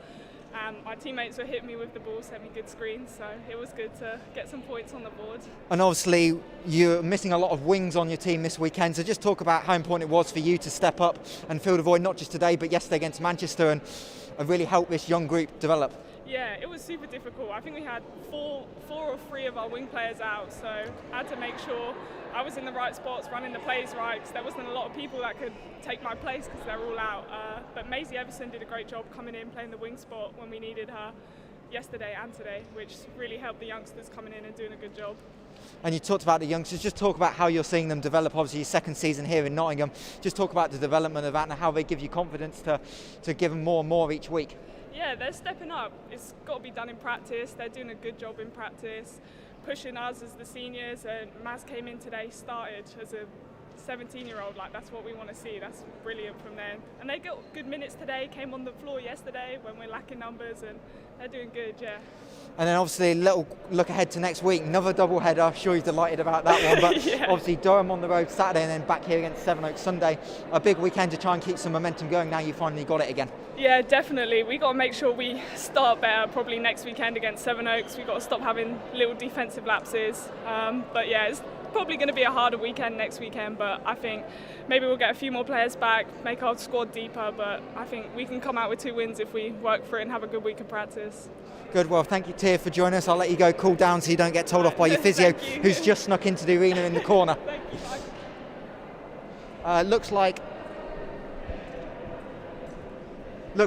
My teammates were hitting me with the ball, sent me good screens, so it was good to get some points on the board. And obviously you're missing a lot of wings on your team this weekend, so just talk about how important it was for you to step up and fill the void, not just today but yesterday against Manchester, and really help this young group develop. Yeah, it was super difficult. I think we had four or three of our wing players out, so I had to make sure I was in the right spots, running the plays right, because there wasn't a lot of people that could take my place because they're all out. But Maisie Everson did a great job coming in, playing the wing spot when we needed her yesterday and today, which really helped the youngsters coming in and doing a good job. And you talked about the youngsters, just talk about how you're seeing them develop, obviously your second season here in Nottingham. Just talk about the development of that and how they give you confidence to give them more and more each week. Yeah, they're stepping up. It's got to be done in practice. They're doing a good job in practice, pushing us as the seniors. And Maz came in today, started as a 17-year-old. Like, that's what we want to see. That's brilliant from them. And they got good minutes today, came on the floor yesterday when we're lacking numbers, and they're doing good, yeah. And then obviously a little look ahead to next week, another double header. I'm sure you're delighted about that one, but Yeah. Obviously Durham on the road Saturday and then back here against Sevenoaks Sunday. A big weekend to try and keep some momentum going. Now you finally got it again. Yeah, definitely. We got to make sure we start better probably next weekend against Sevenoaks. We got to stop having little defensive lapses. But yeah, it's probably going to be a harder weekend next weekend, but I think maybe we'll get a few more players back, make our squad deeper, but I think we can come out with 2 wins if we work for it and have a good week of practice. Good, well thank you Tia for joining us. I'll let you go cool down so you don't get told off by your physio Thank you. who's just snuck into the arena in the corner. Thank you. Bye. Looks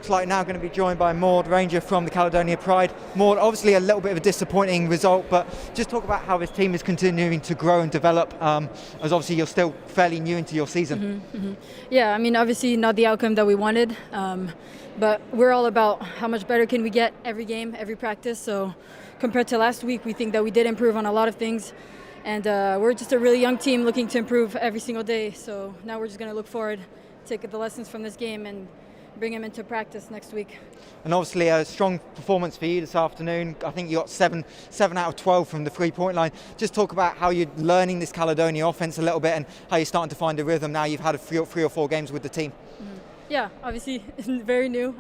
like now going to be joined by Maud Ranger from the Caledonia Pride. Maud, obviously a little bit of a disappointing result, but just talk about how this team is continuing to grow and develop, as obviously you're still fairly new into your season. Yeah, I mean, obviously not the outcome that we wanted, but we're all about how much better can we get every game, every practice. So compared to last week, we think that we did improve on a lot of things. And we're just a really young team looking to improve every single day. So now we're just going to look forward, take the lessons from this game and bring them into practice next week. And obviously a strong performance for you this afternoon. I think you got 7 out of 12 from the 3-point line. Just talk about how you're learning this Caledonia offense a little bit and how you're starting to find a rhythm now you've had 3 or 4 games with the team. Yeah, obviously very new,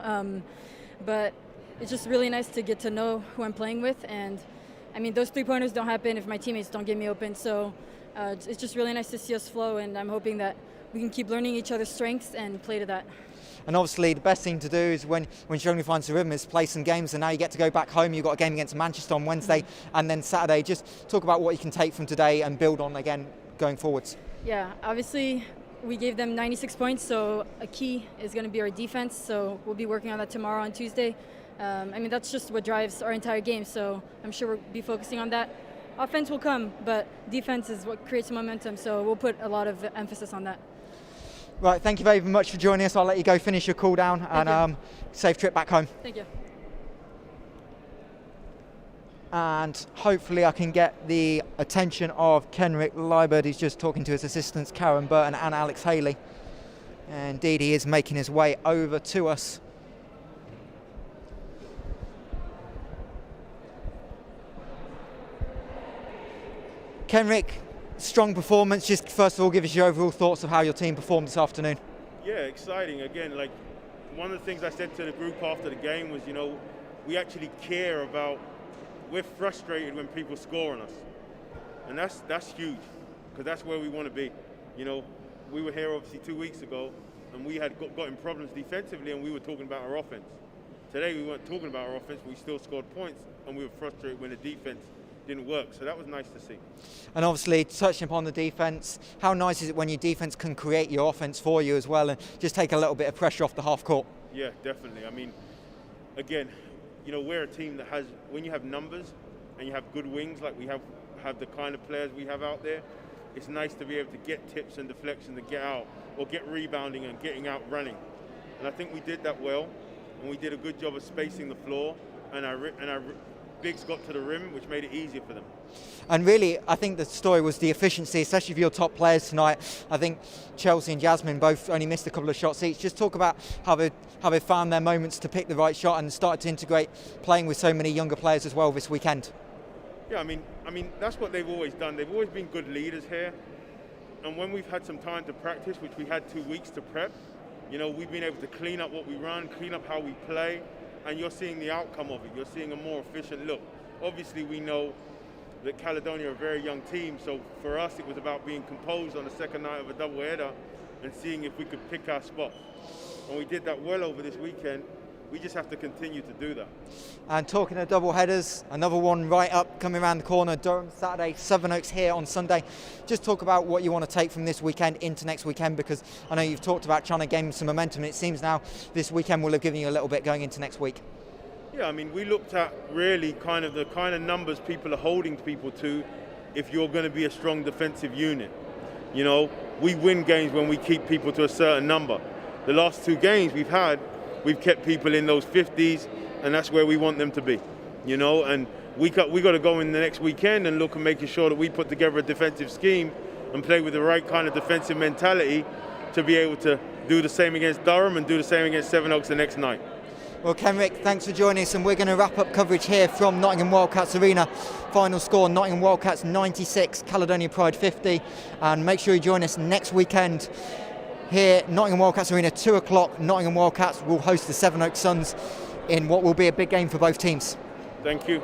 but it's just really nice to get to know who I'm playing with. And I mean, those 3-pointers don't happen if my teammates don't get me open. So it's just really nice to see us flow, and I'm hoping that we can keep learning each other's strengths and play to that. And obviously the best thing to do is when Shonley finds the rhythm is play some games, and now you get to go back home. You've got a game against Manchester on Wednesday and then Saturday. Just talk about what you can take from today and build on again going forwards. Yeah, obviously we gave them 96 points, so a key is going to be our defense. So we'll be working on that tomorrow on Tuesday. I mean, that's just what drives our entire game, so I'm sure we'll be focusing on that. Offense will come, but defense is what creates momentum, so we'll put a lot of emphasis on that. Right, thank you very much for joining us. I'll let you go finish your cool down and safe trip back home. Thank you. and hopefully I can get the attention of Kenrick Liebert. He's just talking to his assistants Karen Burton and Alex Haley. And indeed he is making his way over to us. Kenrick, strong performance. Just first of all, give us your overall thoughts of how your team performed this afternoon. Yeah, exciting. Again, like one of the things I said to the group after the game was, we actually care about, we're frustrated when people score on us. And that's huge, because that's where we want to be. We were here obviously 2 weeks ago, and we had gotten problems defensively, and we were talking about our offense. Today we weren't talking about our offense, but we still scored points, and we were frustrated when the defense didn't work. So that was nice to see. And obviously, touching upon the defence, how nice is it when your defence can create your offence for you as well and just take a little bit of pressure off the half court? Yeah, definitely. I mean, again, we're a team that has, when you have numbers and you have good wings like we have the kind of players we have out there, it's nice to be able to get tips and deflections and get out, or get rebounding and getting out running. And I think we did that well, and we did a good job of spacing the floor, and our bigs got to the rim, which made it easier for them. And really, I think the story was the efficiency, especially for your top players tonight. I think Chelsea and Jasmine both only missed a couple of shots each. Just talk about how they found their moments to pick the right shot and started to integrate playing with so many younger players as well this weekend. Yeah, I mean that's what they've always done. They've always been good leaders here. And when we've had some time to practice, which we had 2 weeks to prep, we've been able to clean up what we run, clean up how we play, and you're seeing the outcome of it. You're seeing a more efficient look. Obviously, we know that Caledonia are a very young team, so for us it was about being composed on the second night of a doubleheader and seeing if we could pick our spot. And we did that well over this weekend. We just have to continue to do that. And talking of double headers, another one right up coming around the corner, Durham Saturday, Sevenoaks here on Sunday. Just talk about what you want to take from this weekend into next weekend, because I know you've talked about trying to gain some momentum. It seems now this weekend will have given you a little bit going into next week. Yeah, I mean, we looked at really the kind of numbers people are holding people to if you're going to be a strong defensive unit. We win games when we keep people to a certain number. The last 2 games we've kept people in those 50s, and that's where we want them to be, and we got to go in the next weekend and look and making sure that we put together a defensive scheme and play with the right kind of defensive mentality to be able to do the same against Durham and do the same against Sevenoaks the next night. Well, Kenrick, thanks for joining us, and we're going to wrap up coverage here from Nottingham Wildcats Arena. Final score, Nottingham Wildcats 96, Caledonia Pride 50, and make sure you join us next weekend here, Nottingham Wildcats Arena, 2 o'clock. Nottingham Wildcats will host the Sevenoaks Suns in what will be a big game for both teams. Thank you.